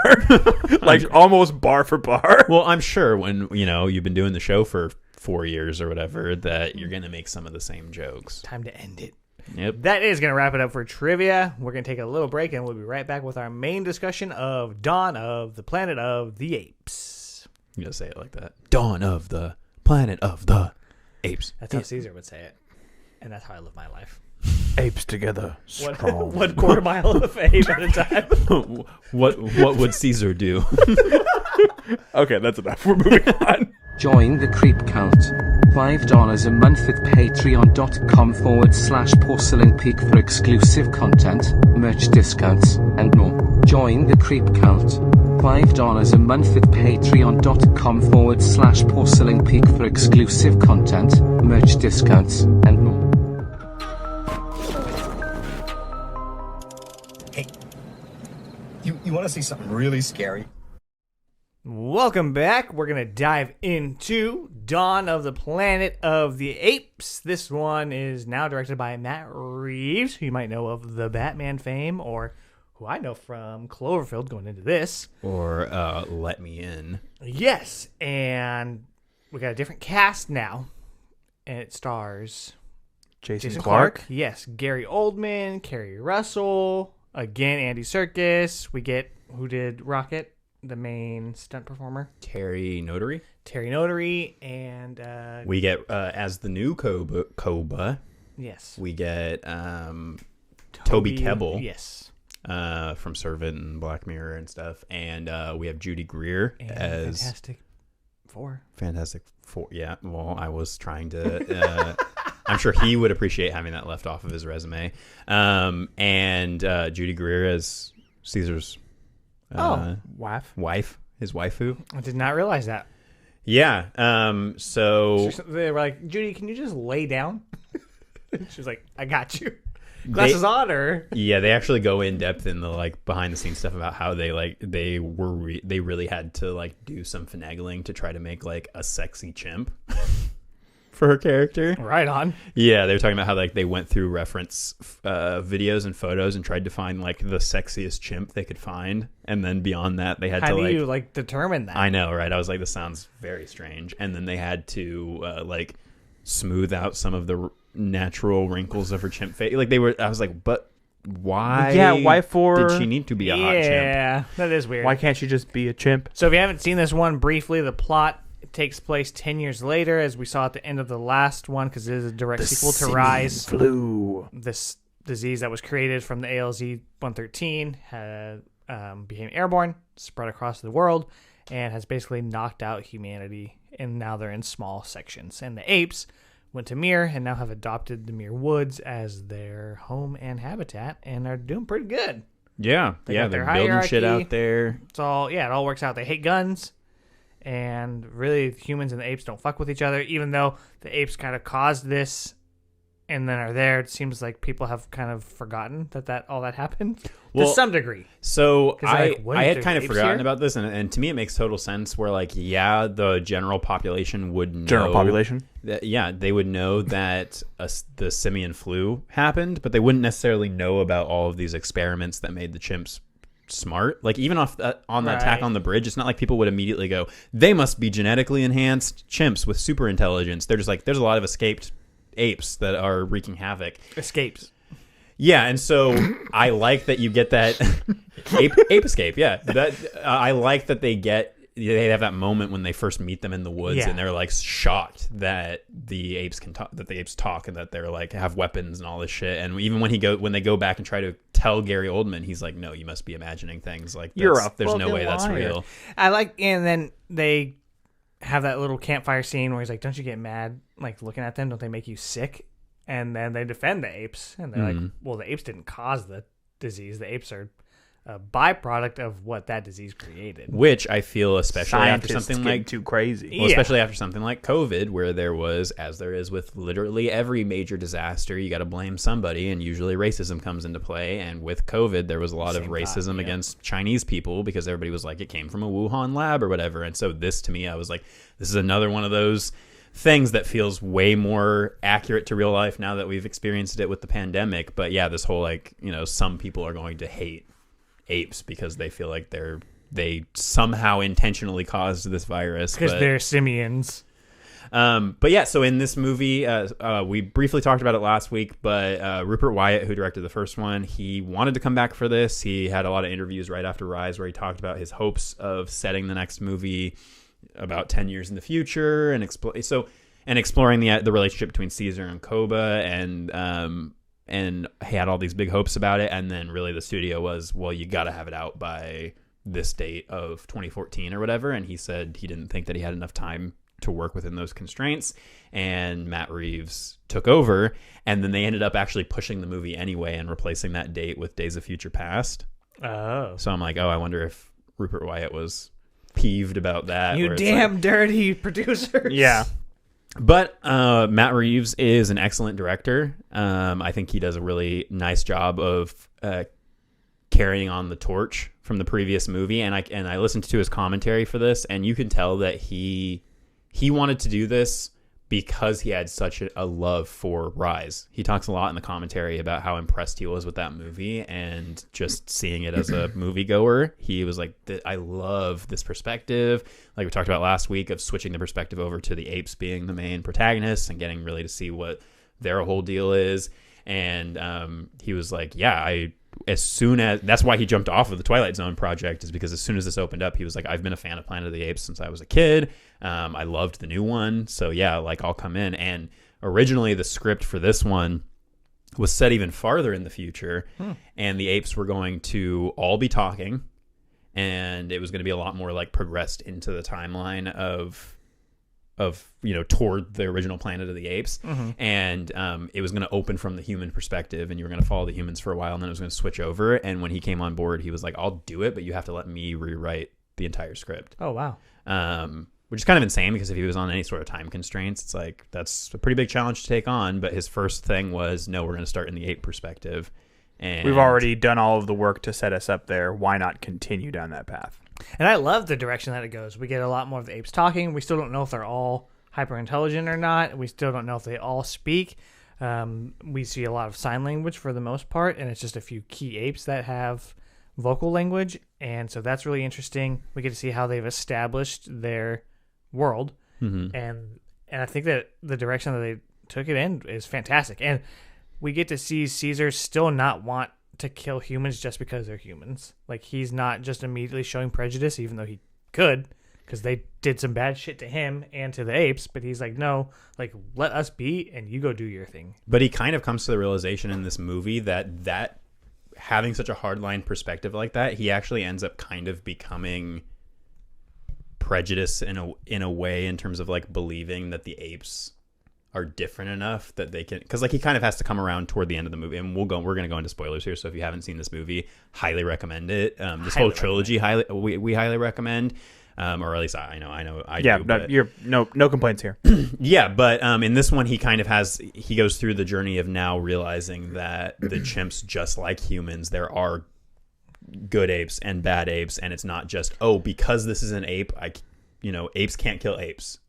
Like almost bar for bar. Well, I'm sure when, you've been doing the show for 4 years or whatever, that you're going to make some of the same jokes. Time to end it. Yep. That is going to wrap it up for trivia. We're going to take a little break, and we'll be right back with our main discussion of Dawn of the Planet of the Apes. You gotta say it like that. Dawn of the Planet of the Apes. That's how Caesar would say it. And that's how I live my life. Apes together. Strong. One quarter mile of ape at a time. What would Caesar do? Okay, that's enough. We're moving on. Join the creep cult. $5 a month at patreon.com/porcelain peak for exclusive content, merch discounts, and more. Join the creep cult. $5 a month at patreon.com/porcelain peak for exclusive content, merch discounts, and more. Hey, you want to see something really scary? Welcome back. We're going to dive into Dawn of the Planet of the Apes. This one is now directed by Matt Reeves, who you might know of the Batman fame, or who I know from Cloverfield going into this. Or Let Me In. Yes, and we got a different cast now, and it stars Jason Clarke. Yes, Gary Oldman, Kerry Russell, again Andy Serkis. We get, who did Rocket? The main stunt performer. Terry Notary. And We get, as the new Koba, yes, we get Toby Kebbell. Yes. From Servant and Black Mirror and stuff. And we have Judy Greer And as Fantastic Four. Four. Yeah, well, I was trying to... I'm sure he would appreciate having that left off of his resume. And Judy Greer as Caesar's wife, his waifu. I did not realize that. Yeah. So they were like, Judy, can you just lay down? She was like, I got you. Glasses on, or yeah, they actually go in depth in the behind the scenes stuff about how they they really had to do some finagling to try to make a sexy chimp for her character. Right on. Yeah, they were talking about how they went through reference videos and photos and tried to find the sexiest chimp they could find, and then beyond that they had how to do you determine that? I know, right? I was like, this sounds very strange, and then they had to smooth out some of the natural wrinkles of her chimp face. I was like, but why? Yeah, why for? Did she need to be a hot chimp? Yeah, that is weird. Why can't she just be a chimp? So if you haven't seen this one, briefly, the plot takes place 10 years later, as we saw at the end of the last one, because it is a direct sequel to Rise. Flu. This disease that was created from the ALZ 113 had became airborne, spread across the world, and has basically knocked out humanity. And now they're in small sections. And the apes went to Mir and now have adopted the Mir Woods as their home and habitat, and are doing pretty good. Yeah, They're they're building shit hierarchy. out there. It's all, it all works out. They hate guns, and really humans and the apes don't fuck with each other, even though the apes kind of caused this and then are there. It seems like people have kind of forgotten that all that happened to some degree. So I had there's kind of apes forgotten here? about this, and to me it makes total sense where the general population would know. General population? They would know that the simian flu happened, but they wouldn't necessarily know about all of these experiments that made the chimps smart. Like even on the attack Right. on the bridge, it's not like people would immediately go, they must be genetically enhanced chimps with super intelligence. They're just like, there's a lot of escaped apes that are wreaking havoc. Escapes. Yeah, and so I like that you get that ape escape. Yeah, that I like that they have that moment when they first meet them in the woods, Yeah. and they're like shocked that the apes can talk, and that they're like have weapons and all this shit. And even when they go back and try to tell Gary Oldman, he's like, "No, you must be imagining things like You're that's- a there's no fucking way that's liar." real." And then they have that little campfire scene where he's like, "Don't you get mad like looking at them? Don't they make you sick?" And then they defend the apes, and they're like, "Well, the apes didn't cause the disease. The apes are a byproduct of what that disease created." Which I feel, especially after Scientists something getting like too crazy. Well, especially after something like COVID, where there was, as there is with literally every major disaster, you got to blame somebody, and usually racism comes into play. And with COVID, there was a lot of racism against Chinese people because everybody was like, it came from a Wuhan lab or whatever. And so this, to me, I was like, this is another one of those things that feels way more accurate to real life now that we've experienced it with the pandemic. But yeah, this whole like, some people are going to hate apes because they feel like they somehow intentionally caused this virus Because they're simians. but yeah, so in this movie, we briefly talked about it last week, but Rupert Wyatt, who directed the first one, he wanted to come back for this. He had a lot of interviews right after Rise where he talked about his hopes of setting the next movie about 10 years in the future and exploring the relationship between Caesar and Koba, and he had all these big hopes about it. And then really the studio was, well, you got to have it out by this date of 2014 or whatever. And he said he didn't think that he had enough time to work within those constraints. And Matt Reeves took over. And then they ended up actually pushing the movie anyway and replacing that date with Days of Future Past. Oh. So I'm like, I wonder if Rupert Wyatt was peeved about that. You where it's damn like, dirty producers. Yeah. But Matt Reeves is an excellent director. I think he does a really nice job of carrying on the torch from the previous movie. And I listened to his commentary for this, and you can tell that he wanted to do this because he had such a love for Rise. He talks a lot in the commentary about how impressed he was with that movie, and just seeing it as a moviegoer, he was like, I love this perspective. Like we talked about last week of switching the perspective over to the apes being the main protagonists and getting really to see what their whole deal is. And he was like, that's why he jumped off of the Twilight Zone project, is because as soon as this opened up, he was like, I've been a fan of Planet of the Apes since I was a kid. I loved the new one. So yeah, like I'll come in. And originally the script for this one was set even farther in the future, and the apes were going to all be talking, and it was going to be a lot more like progressed into the timeline of toward the original Planet of the Apes. And it was going to open from the human perspective, and you were going to follow the humans for a while, and then it was going to switch over. And when he came on board, he was like, I'll do it, but you have to let me rewrite the entire script. Oh, wow. Which is kind of insane, because if he was on any sort of time constraints, it's like, that's a pretty big challenge to take on. But his first thing was, no, we're going to start in the ape perspective. And We've already done all of the work to set us up there. Why not continue down that path? And I love the direction that it goes. We get a lot more of the apes talking. We still don't know if they're all hyper intelligent or not. We still don't know if they all speak. We see a lot of sign language for the most part, and it's just a few key apes that have vocal language. And so that's really interesting. We get to see how they've established their world. And I think that the direction that they took it in is fantastic. And we get to see Caesar still not want to kill humans just because they're humans. Like, he's not just immediately showing prejudice, even though he could, because they did some bad shit to him and to the apes. But he's like, no, like, let us be, and you go do your thing. But he kind of comes to the realization in this movie that having such a hardline perspective like that, he actually ends up kind of becoming prejudice in a way, in terms of like believing that the apes are different enough that they can, because like he kind of has to come around toward the end of the movie, and we're going to go into spoilers here, so if you haven't seen this movie, highly recommend it. This whole trilogy we highly recommend, or at least I know I do, but you're no complaints here. yeah, but in this one he goes through the journey of now realizing that the chimps, just like humans, there are good apes and bad apes, and it's not just, because this is an ape, apes can't kill apes.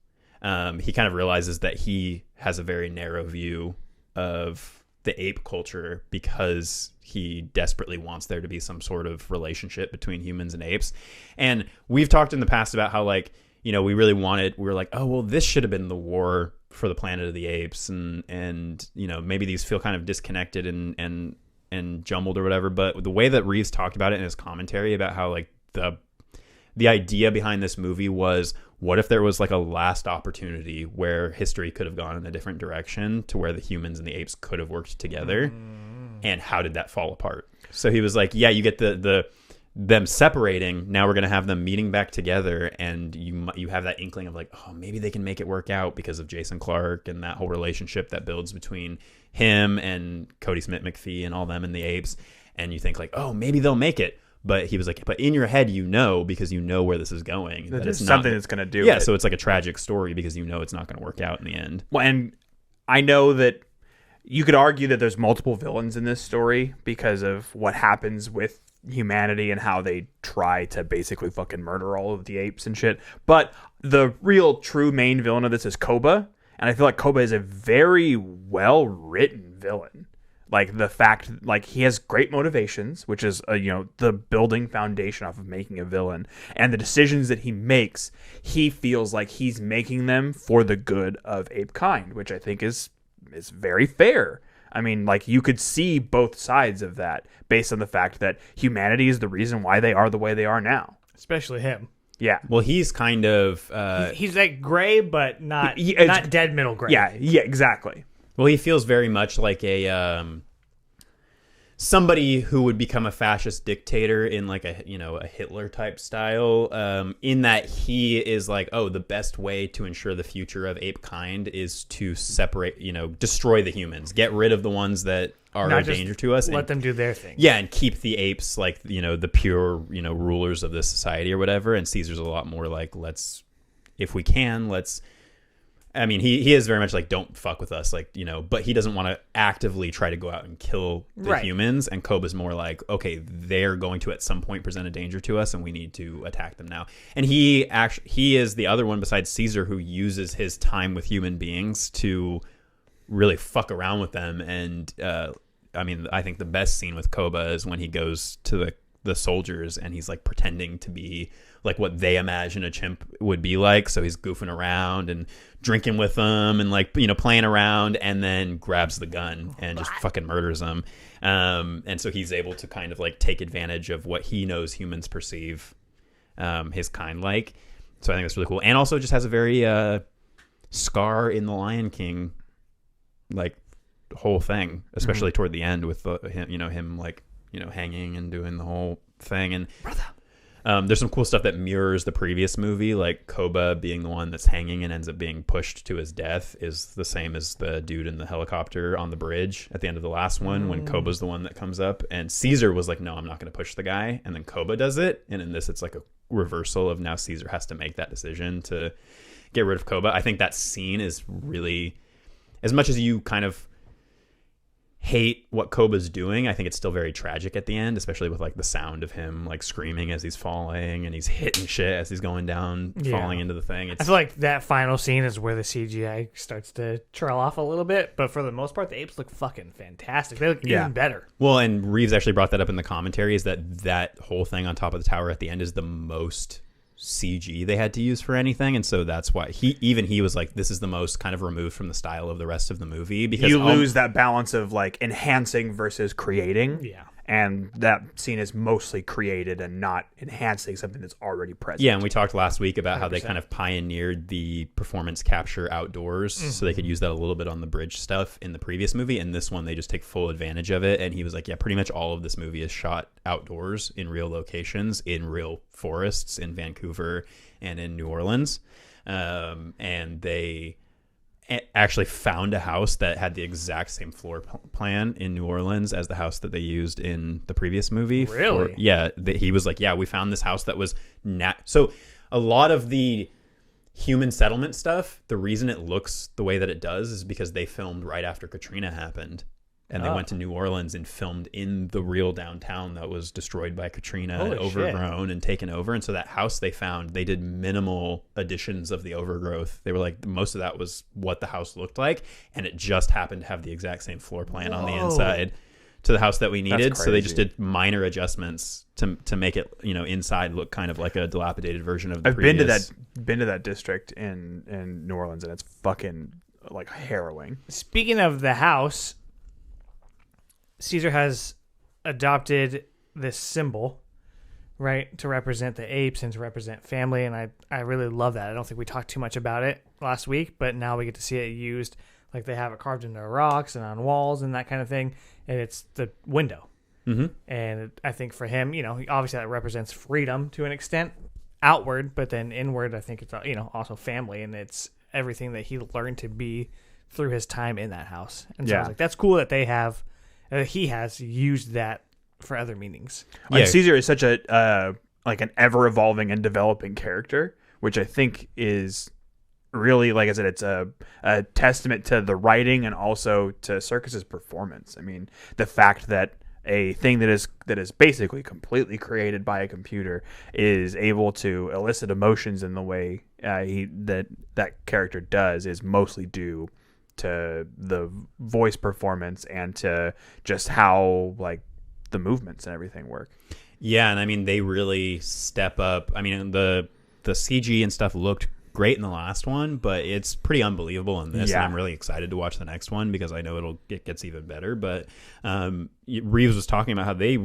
He kind of realizes that he has a very narrow view of the ape culture because he desperately wants there to be some sort of relationship between humans and apes. And we've talked in the past about how, like, we really we were like, oh, well, this should have been the war for the Planet of the Apes. And maybe these feel kind of disconnected and jumbled or whatever. But the way that Reeves talked about it in his commentary about how, like, the idea behind this movie was, what if there was like a last opportunity where history could have gone in a different direction to where the humans and the apes could have worked together, and how did that fall apart? So he was like, yeah, you get them separating. Now we're going to have them meeting back together, and you have that inkling of like, oh, maybe they can make it work out because of Jason Clarke and that whole relationship that builds between him and Cody Smith McPhee and all them and the apes. And you think like, oh, maybe they'll make it. But he was like, but in your head, because you know where this is going. That it's something that's going to do it. Yeah, it. so it's like a tragic story because it's not going to work out in the end. Well, and I know that you could argue that there's multiple villains in this story because of what happens with humanity and how they try to basically fucking murder all of the apes and shit. But the real true main villain of this is Koba. And I feel like Koba is a very well-written villain. Like the fact, like he has great motivations, which is, the building foundation off of making a villain. And the decisions that he makes, he feels like he's making them for the good of ape kind, which I think is very fair. I mean, like you could see both sides of that based on the fact that humanity is the reason why they are the way they are now. Especially him. Yeah. Well, he's kind of... he's like gray, but not dead middle gray. Yeah, exactly. Well, he feels very much like a somebody who would become a fascist dictator in like a Hitler type style. In that he is like, oh, the best way to ensure the future of ape kind is to separate, destroy the humans, get rid of the ones that are a danger to us, let them do their thing. Yeah, and keep the apes like the pure rulers of this society or whatever. And Caesar's a lot more like, if we can. I mean, he is very much like, don't fuck with us, like, but he doesn't want to actively try to go out and kill the humans. And Koba's more like, okay, they're going to at some point present a danger to us, and we need to attack them now. And he is the other one besides Caesar who uses his time with human beings to really fuck around with them. And I mean, I think the best scene with Koba is when he goes to the soldiers and he's like pretending to be like what they imagine a chimp would be like. So he's goofing around and drinking with them and like, playing around, and then grabs the gun and just fucking murders them. And so he's able to kind of like take advantage of what he knows humans perceive his kind like. So I think that's really cool. And also just has a very Scar in The Lion King like whole thing, especially toward the end with him like, hanging and doing the whole thing. And there's some cool stuff that mirrors the previous movie, like Koba being the one that's hanging and ends up being pushed to his death is the same as the dude in the helicopter on the bridge at the end of the last one when Koba's the one that comes up. And Caesar was like, no, I'm not going to push the guy. And then Koba does it. And in this, it's like a reversal of now Caesar has to make that decision to get rid of Koba. I think that scene is really, as much as you kind of hate what Koba's doing, I think it's still very tragic at the end, especially with like the sound of him like screaming as he's falling and he's hitting shit as he's going down, falling into the thing. I feel like that final scene is where the CGI starts to trail off a little bit, but for the most part, the apes look fucking fantastic. They look even better. Well, and Reeves actually brought that up in the commentary, is that whole thing on top of the tower at the end is the most CG they had to use for anything, and so that's why he was like, this is the most kind of removed from the style of the rest of the movie, because you lose that balance of like enhancing versus creating. And that scene is mostly created and not enhancing something that's already present. Yeah, and we talked last week about 100%. How they kind of pioneered the performance capture outdoors, so they could use that a little bit on the bridge stuff in the previous movie. And this one, they just take full advantage of it. And he was like, yeah, pretty much all of this movie is shot outdoors in real locations, in real forests in Vancouver and in New Orleans. And they actually found a house that had the exact same floor plan in New Orleans as the house that they used in the previous movie. Really? He was like, yeah, we found this house that was so a lot of the human settlement stuff, the reason it looks the way that it does is because they filmed right after Katrina happened. And they went to New Orleans and filmed in the real downtown that was destroyed by Katrina and overgrown and taken over. And so that house they found, they did minimal additions of the overgrowth. They were like, most of that was what the house looked like. And it just happened to have the exact same floor plan on the inside to the house that we needed. So they just crazy. did minor adjustments to make it, inside look kind of like a dilapidated version of the I've previous. been to that district in New Orleans, and it's fucking like harrowing. Speaking of the house, Caesar has adopted this symbol, right, to represent the apes and to represent family, and I really love that. I don't think we talked too much about it last week, but now we get to see it used, like they have it carved into rocks and on walls and that kind of thing, and it's the window. Mm-hmm. And I think for him, obviously that represents freedom to an extent outward, but then inward, I think it's, also family, and it's everything that he learned to be through his time in that house. And so I was like, that's cool that he has used that for other meanings. And Caesar is such a like an ever evolving and developing character, which I think is really, like I said, it's a testament to the writing and also to Serkis's performance. I mean, the fact that a thing that is basically completely created by a computer is able to elicit emotions in the way that character does is mostly due to the voice performance and to just how like the movements and everything work. Yeah, and I mean they really step up. I mean the CG and stuff looked great in the last one, but it's pretty unbelievable in this, and I'm really excited to watch the next one because I know it gets even better. But Reeves was talking about how they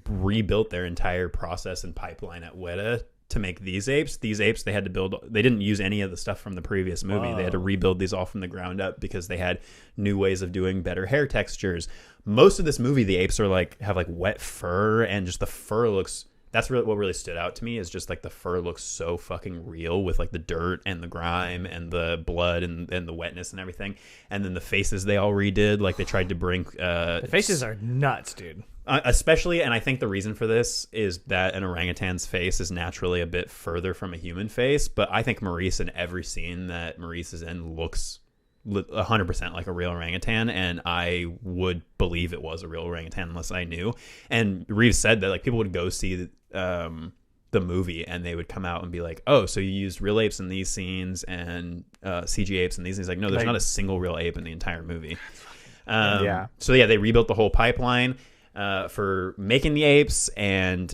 rebuilt their entire process and pipeline at Weta to make these apes. These apes they had to build. They didn't use any of the stuff from the previous movie. Whoa. They had to rebuild these all from the ground up because they had new ways of doing better hair textures. Most of this movie, the apes are have wet fur, and just the fur looks. That's really what really stood out to me is just like the fur looks so fucking real with like the dirt and the grime and the blood and the wetness and everything. And then the faces they all redid, like they tried to bring. The faces are nuts, dude. Especially, and I think the reason for this is that an orangutan's face is naturally a bit further from a human face. But I think Maurice in every scene that Maurice is in looks 100% like a real orangutan, and I would believe it was a real orangutan unless I knew. And Reeves said that like people would go see the movie and they would come out and be like, oh, so you used real apes in these scenes and CG apes in these scenes. Like, no, there's not a single real ape in the entire movie. So yeah, they rebuilt the whole pipeline for making the apes. And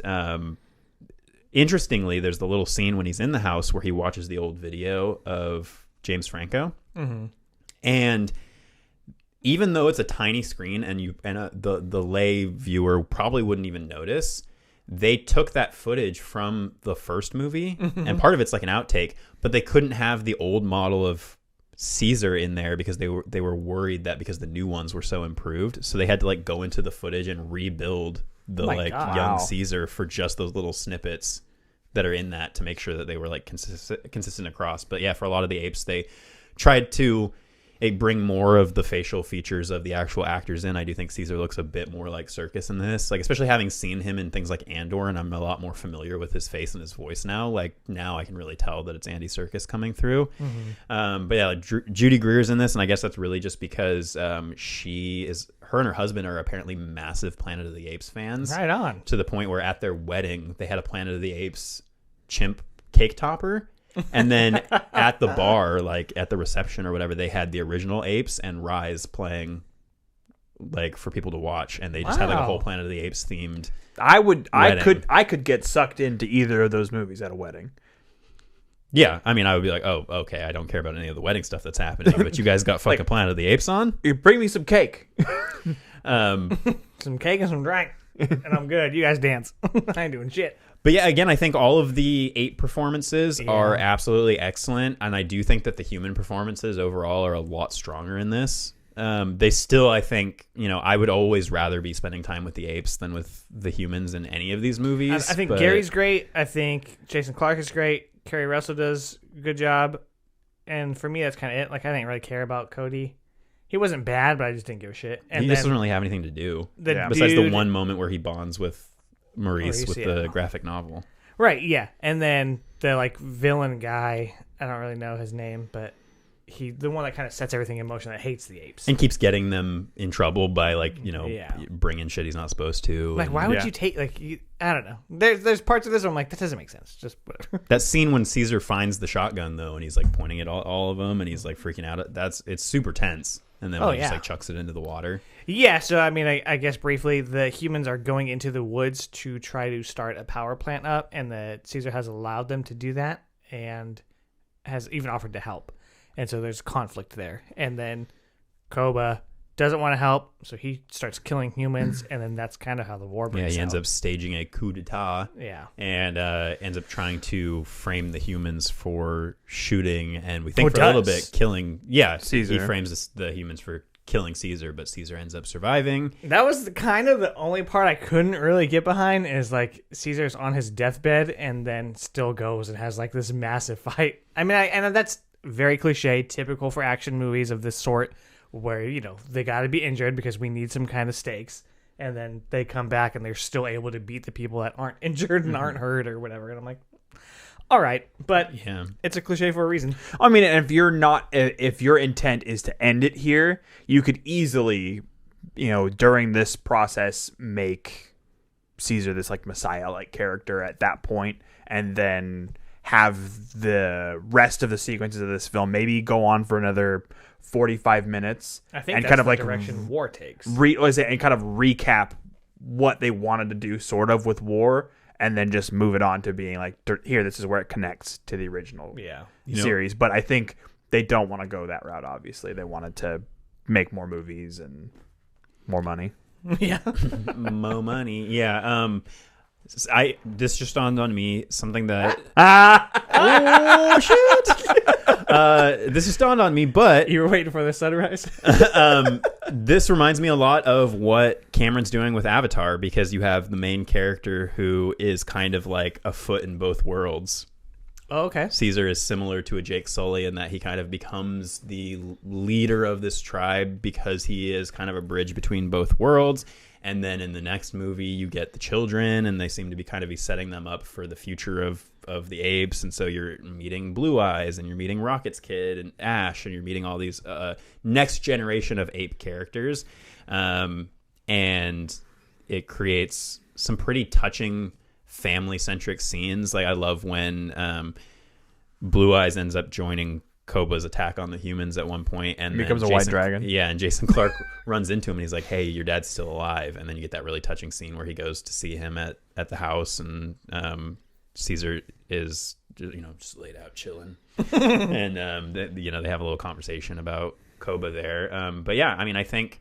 interestingly, there's the little scene when he's in the house where he watches the old video of James Franco. Mm-hmm. And even though it's a tiny screen and the lay viewer probably wouldn't even notice, they took that footage from the first movie, and part of it's like an outtake, but they couldn't have the old model of Caesar in there because they were worried that because the new ones were so improved, so they had to like go into the footage and rebuild the young Caesar for just those little snippets that are in that to make sure that they were like consistent across. But yeah, for a lot of the apes, they tried to bring more of the facial features of the actual actors in. I do think Caesar looks a bit more like Serkis in this, like especially having seen him in things like Andor, and I'm a lot more familiar with his face and his voice now. Like now I can really tell that it's Andy Serkis coming through. Mm-hmm. But yeah, like Judy Greer's in this, and I guess that's really just because her and her husband are apparently massive Planet of the Apes fans. Right on. To the point where at their wedding they had a Planet of the Apes chimp cake topper. And then at the bar, like at the reception or whatever, they had the original Apes and Rise playing, like for people to watch, and they just had like a whole Planet of the Apes themed. I could get sucked into either of those movies at a wedding. Yeah, I mean, I would be like, oh, okay, I don't care about any of the wedding stuff that's happening, but you guys got fucking Planet of the Apes on. You bring me some cake, some cake and some drink, and I'm good. You guys dance. I ain't doing shit. But yeah, again, I think all of the ape performances are absolutely excellent, and I do think that the human performances overall are a lot stronger in this. They still, I think, I would always rather be spending time with the apes than with the humans in any of these movies. I think Gary's great. I think Jason Clarke is great. Kerry Russell does a good job. And for me, that's kind of it. Like, I didn't really care about Cody. He wasn't bad, but I just didn't give a shit. And he just doesn't really have anything to do. Besides the one moment where he bonds with Maurice with the graphic novel. Right, yeah. And then the like villain guy, I don't really know his name, but the one that kind of sets everything in motion, that hates the apes. And keeps getting them in trouble by bringing shit he's not supposed to. Like, why would you take I don't know. There's parts of this where I'm like, that doesn't make sense. Just whatever. That scene when Caesar finds the shotgun though, and he's like pointing at all of them, and he's like freaking out. It's super tense. And then he just like chucks it into the water. Yeah, so I mean, I guess briefly, the humans are going into the woods to try to start a power plant up, and the Caesar has allowed them to do that and has even offered to help. And so there's conflict there. And then Koba doesn't want to help, so he starts killing humans, and then that's kind of how the war breaks out. Yeah, he ends up staging a coup d'etat. Yeah. And ends up trying to frame the humans for shooting, and we think for a little bit killing. Yeah, Caesar. He frames the humans for killing Caesar, but Caesar ends up surviving. That was kind of the only part I couldn't really get behind is like Caesar's on his deathbed and then still goes and has like this massive fight. I mean, and that's very cliche, typical for action movies of this sort, where, you know, they got to be injured because we need some kind of stakes. And then they come back and they're still able to beat the people that aren't injured and aren't hurt or whatever. And I'm like, all right, but Yeah. it's a cliche for a reason. I mean, if your intent is to end it here, you could easily, you know, during this process, make Caesar this like Messiah-like character at that point, and then have the rest of the sequences of this film maybe go on for another 45 minutes. I think and that's kind of the like direction war takes. and kind of recap what they wanted to do sort of with war, and then just move it on to being like, here, this is where it connects to the original series. But I think they don't want to go that route, obviously. They wanted to make more movies and more money. Yeah. Mo money. Yeah. This just dawned on me, something that oh shit. This just dawned on me, but You were waiting for the sunrise? this reminds me a lot of what Cameron's doing with Avatar, because you have the main character who is kind of like a foot in both worlds. Oh, okay. Caesar is similar to a Jake Sully in that he kind of becomes the leader of this tribe because he is kind of a bridge between both worlds. And then in the next movie, you get the children, and they seem to be kind of setting them up for the future of the apes. And so you're meeting Blue Eyes, and you're meeting Rocket's kid and Ash, and you're meeting all these next generation of ape characters. And it creates some pretty touching family-centric scenes. Like, I love when Blue Eyes ends up joining Koba's attack on the humans at one point, and Becomes then a white dragon. Yeah, and Jason Clarke runs into him and he's like, "Hey, your dad's still alive." And then you get that really touching scene where he goes to see him at the house, and Caesar is just laid out chilling, and they have a little conversation about Koba there. But yeah, I mean, I think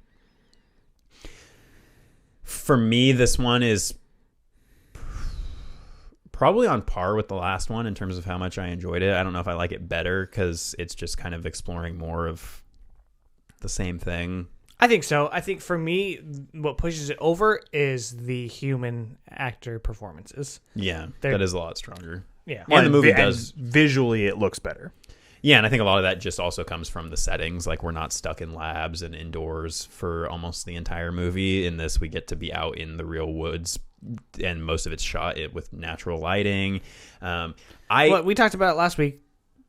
for me, this one is probably on par with the last one in terms of how much I enjoyed it. I don't know if I like it better because it's just kind of exploring more of the same thing. I think so. I think for me, what pushes it over is the human actor performances. Yeah, They're- that is a lot stronger. Yeah. And the movie does. Visually, it looks better. Yeah, and I think a lot of that just also comes from the settings. Like, we're not stuck in labs and indoors for almost the entire movie. In this, we get to be out in the real woods, and most of it's shot with natural lighting. What we talked about last week,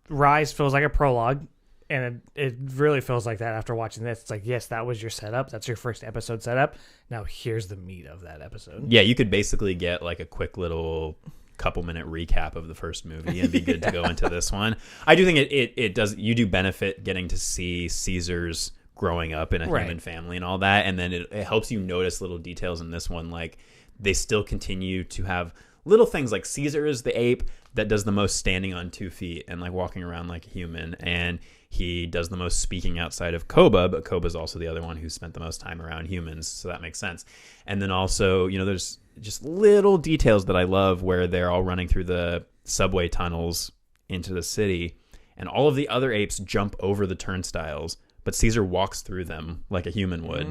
Rise feels like a prologue, and it really feels like that after watching this. It's like, yes, that was your setup. That's your first episode setup. Now here's the meat of that episode. Yeah, you could basically get like a quick little couple-minute recap of the first movie and be good to go into this one. I do think it does. You do benefit getting to see Caesar's growing up in a human family and all that, and then it helps you notice little details in this one. Like, they still continue to have little things like Caesar is the ape that does the most standing on 2 feet and like walking around like a human, and he does the most speaking outside of Koba, but Koba's also the other one who spent the most time around humans, so that makes sense. And then also, there's just little details that I love where they're all running through the subway tunnels into the city, and all of the other apes jump over the turnstiles, but Caesar walks through them like a human would.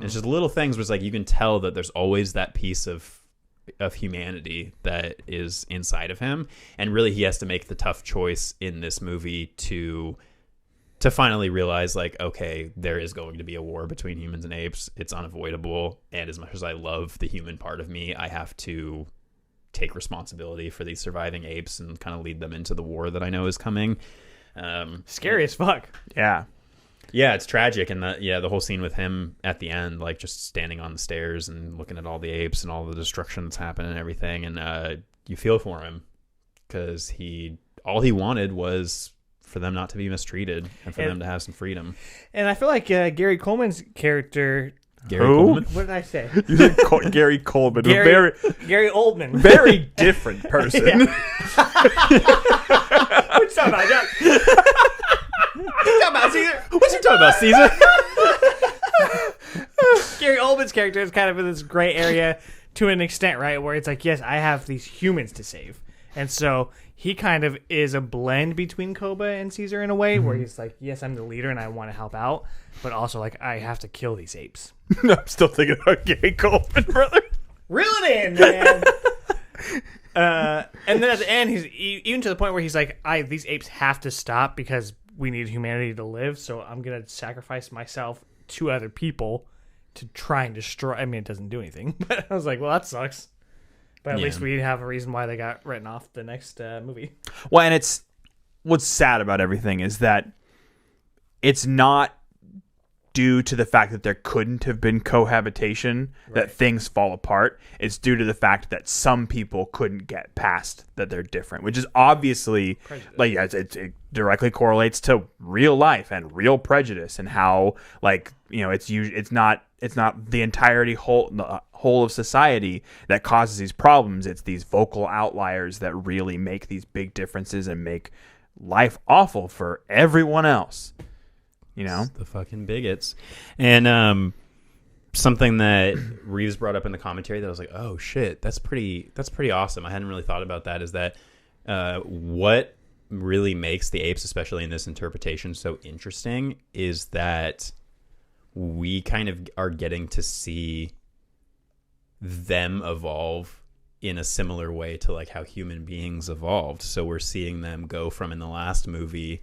It's just little things where it's like you can tell that there's always that piece of humanity that is inside of him, and really he has to make the tough choice in this movie to finally realize, like, okay, there is going to be a war between humans and apes. It's unavoidable, and as much as I love the human part of me, I have to take responsibility for these surviving apes and kind of lead them into the war that I know is coming. Scary as fuck. Yeah. Yeah, it's tragic, and the whole scene with him at the end, like just standing on the stairs and looking at all the apes and all the destruction that's happened and everything, and you feel for him because all he wanted was for them not to be mistreated and for them to have some freedom. And I feel like Gary Coleman's character Gary Who? Coleman. What did I say? You said Gary Coleman. Gary Oldman. Very different person. Yeah. What you talking about, John? What you talking about, Caesar? What you talking about, Caesar? Gary Oldman's character is kind of in this gray area to an extent, right? Where it's like, yes, I have these humans to save. And so he kind of is a blend between Koba and Caesar in a way where he's like, yes, I'm the leader and I want to help out, but also like, I have to kill these apes. I'm still thinking about Gary Coleman, brother. Reel it in, man. And then at the end, he's even to the point where he's like, these apes have to stop because we need humanity to live, so I'm going to sacrifice myself to other people to try and destroy. I mean, it doesn't do anything, but I was like, well, that sucks. But at least we have a reason why they got written off the next movie. Well, and it's what's sad about everything is that it's not due to the fact that there couldn't have been cohabitation that things fall apart. It's due to the fact that some people couldn't get past that they're different, which is obviously like, yeah, it directly correlates to real life and real prejudice and how, like, you know, it's not the entirety whole of society that causes these problems. It's these vocal outliers that really make these big differences and make life awful for everyone else. You know, It's the fucking bigots. And something that Reeves brought up in the commentary that I was like, oh shit, that's pretty awesome. I hadn't really thought about that. Is that what really makes the apes, especially in this interpretation, so interesting is that we kind of are getting to see them evolve in a similar way to like how human beings evolved. So we're seeing them go from, in the last movie,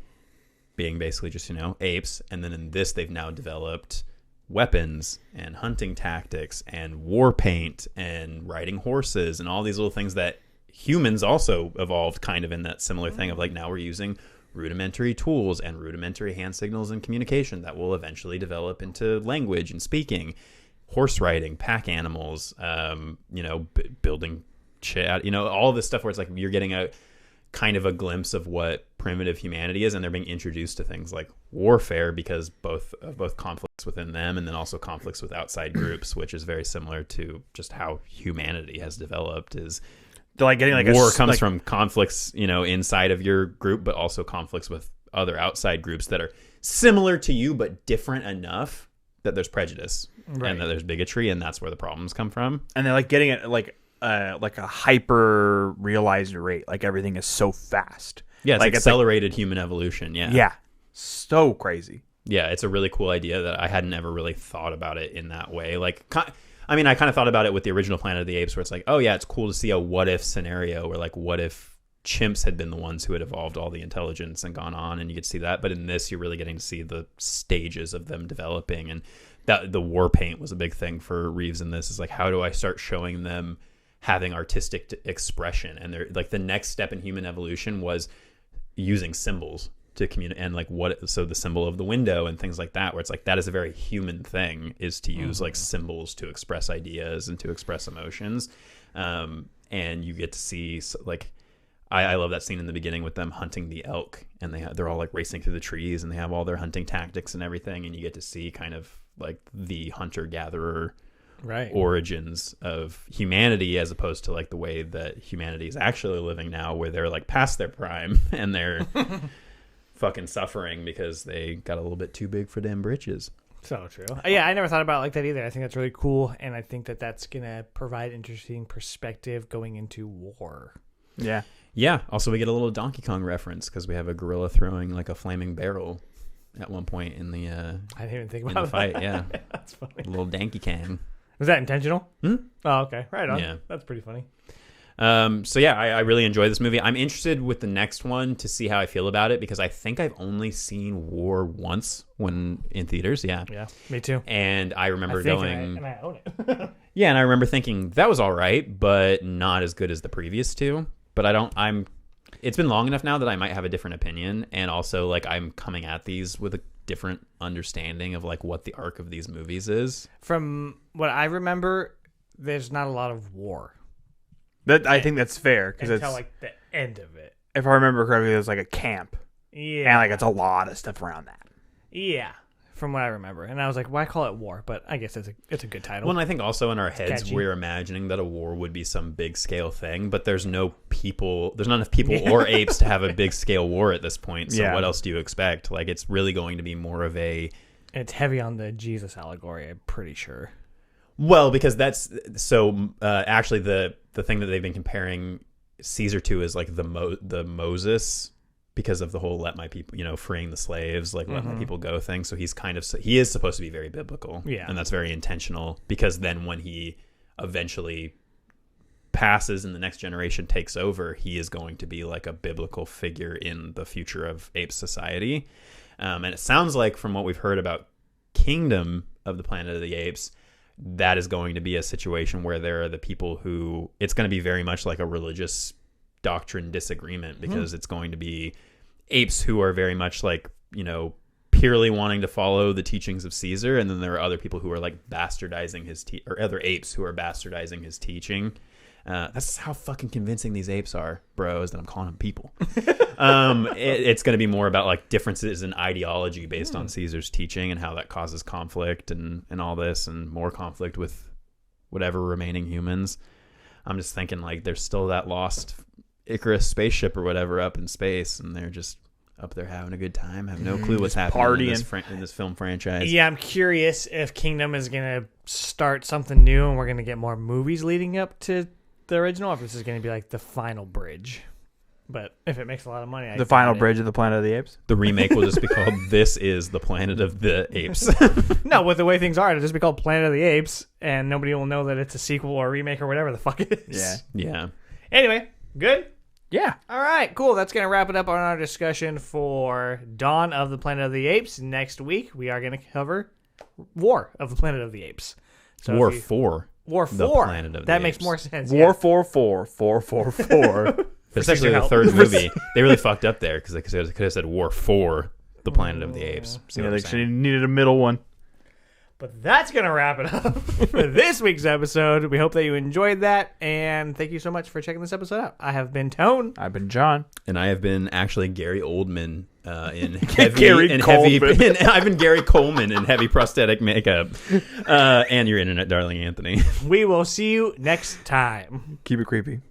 being basically just, you know, apes, and then in this they've now developed weapons and hunting tactics and war paint and riding horses and all these little things that humans also evolved kind of in that similar thing of like, now we're using rudimentary tools and rudimentary hand signals and communication that will eventually develop into language and speaking, horse riding, pack animals, you know, building shit, you know, all this stuff where it's like you're getting a kind of a glimpse of what primitive humanity is, and they're being introduced to things like warfare because both conflicts within them and then also conflicts with outside groups, which is very similar to just how humanity has developed. Is they're like getting like war comes from conflicts, you know, inside of your group, but also conflicts with other outside groups that are similar to you but different enough that there's prejudice and that there's bigotry, and that's where the problems come from. And they're like getting it like a hyper realized rate. Like everything is so fast. Yeah, it's like accelerated human evolution. Yeah. Yeah. So crazy. Yeah, it's a really cool idea that I hadn't ever really thought about it in that way. Like, I mean, I kind of thought about it with the original Planet of the Apes, where it's like, oh yeah, it's cool to see a what if scenario where like, what if chimps had been the ones who had evolved all the intelligence and gone on, and you could see that. But in this, you're really getting to see the stages of them developing, and that the war paint was a big thing for Reeves in this. Is like, how do I start showing them having artistic expression? And they're like, the next step in human evolution was using symbols to communicate, and like so the symbol of the window and things like that, where it's like that is a very human thing, is to use like symbols to express ideas and to express emotions. And you get to see like, I love that scene in the beginning with them hunting the elk, and they're all like racing through the trees, and they have all their hunting tactics and everything, and you get to see kind of like the hunter-gatherer origins of humanity, as opposed to like the way that humanity is actually living now, where they're like past their prime and they're fucking suffering because they got a little bit too big for them britches. So true. Yeah, I never thought about it like that either. I think that's really cool, and I think that that's gonna provide interesting perspective going into war. Yeah. Yeah. Also, we get a little Donkey Kong reference because we have a gorilla throwing like a flaming barrel at one point in the I didn't even think in about the fight. that. Yeah, That's funny. a little Donkey Kong. Was that intentional? Hmm? Oh, okay. Right on. Yeah. That's pretty funny. So yeah, I really enjoy this movie. I'm interested with the next one to see how I feel about it, because I think I've only seen War once when in theaters. Yeah. Yeah, me too. And I remember and I own it. yeah, and I remember thinking that was all right, but not as good as the previous two. But it's been long enough now that I might have a different opinion, and also like I'm coming at these with a different understanding of like what the arc of these movies is. From what I remember, there's not a lot of war. I think that's fair, because Until it's like the end of it. if I remember correctly, it was like a camp, Yeah. and like it's a lot of stuff around that. Yeah. from what I remember. And I was like, why call it war? But I guess it's a good title. Well, and I think also in our heads catchy. we're imagining that a war would be some big scale thing, but there's not enough people or apes to have a big scale war at this point. So what else do you expect? Like, it's really going to be more of a... It's heavy on the Jesus allegory, I'm pretty sure. Well, because that's so actually the thing that they've been comparing Caesar to is like the Moses, because of the whole let my people, freeing the slaves, like let my people go thing. So he is supposed to be very biblical. Yeah. And that's very intentional, because then when he eventually passes and the next generation takes over, he is going to be like a biblical figure in the future of ape society. And it sounds like from what we've heard about Kingdom of the Planet of the Apes, that is going to be a situation where there are the people who it's going to be very much like a religious doctrine disagreement, because it's going to be apes who are very much like, purely wanting to follow the teachings of Caesar. And then there are other people who are like bastardizing or other apes who are bastardizing his teaching. That's how fucking convincing these apes are, bro, is that I'm calling them people. It's going to be more about like differences in ideology based on Caesar's teaching and how that causes conflict and all this, and more conflict with whatever remaining humans. I'm just thinking like there's still that lost Icarus spaceship or whatever up in space, and they're just up there having a good time, have no clue what's happening in this film franchise. Yeah, I'm curious if Kingdom is going to start something new and we're going to get more movies leading up to the original, or if this is going to be like the final bridge. But if it makes a lot of money, The final bridge of the Planet of the Apes. The remake will just be called This Is the Planet of the Apes. No, with the way things are, it'll just be called Planet of the Apes, and nobody will know that it's a sequel or a remake or whatever the fuck it is. Yeah. Anyway, good? Yeah. All right, cool. That's going to wrap it up on our discussion for Dawn of the Planet of the Apes. Next week, we are going to cover War of the Planet of the Apes. So War 4. War The 4. Planet of the That makes Apes. more sense. War 444. It's actually the third movie. They really fucked up there, because they could have said War 4, the Planet of the Apes. See what I'm They saying? needed a middle one. But that's going to wrap it up for this week's episode. We hope that you enjoyed that, and thank you so much for checking this episode out. I have been Tone. I've been John. And I have been actually Gary Oldman in I've been Gary Coleman in heavy prosthetic makeup. And your internet darling, Anthony. We will see you next time. Keep it creepy.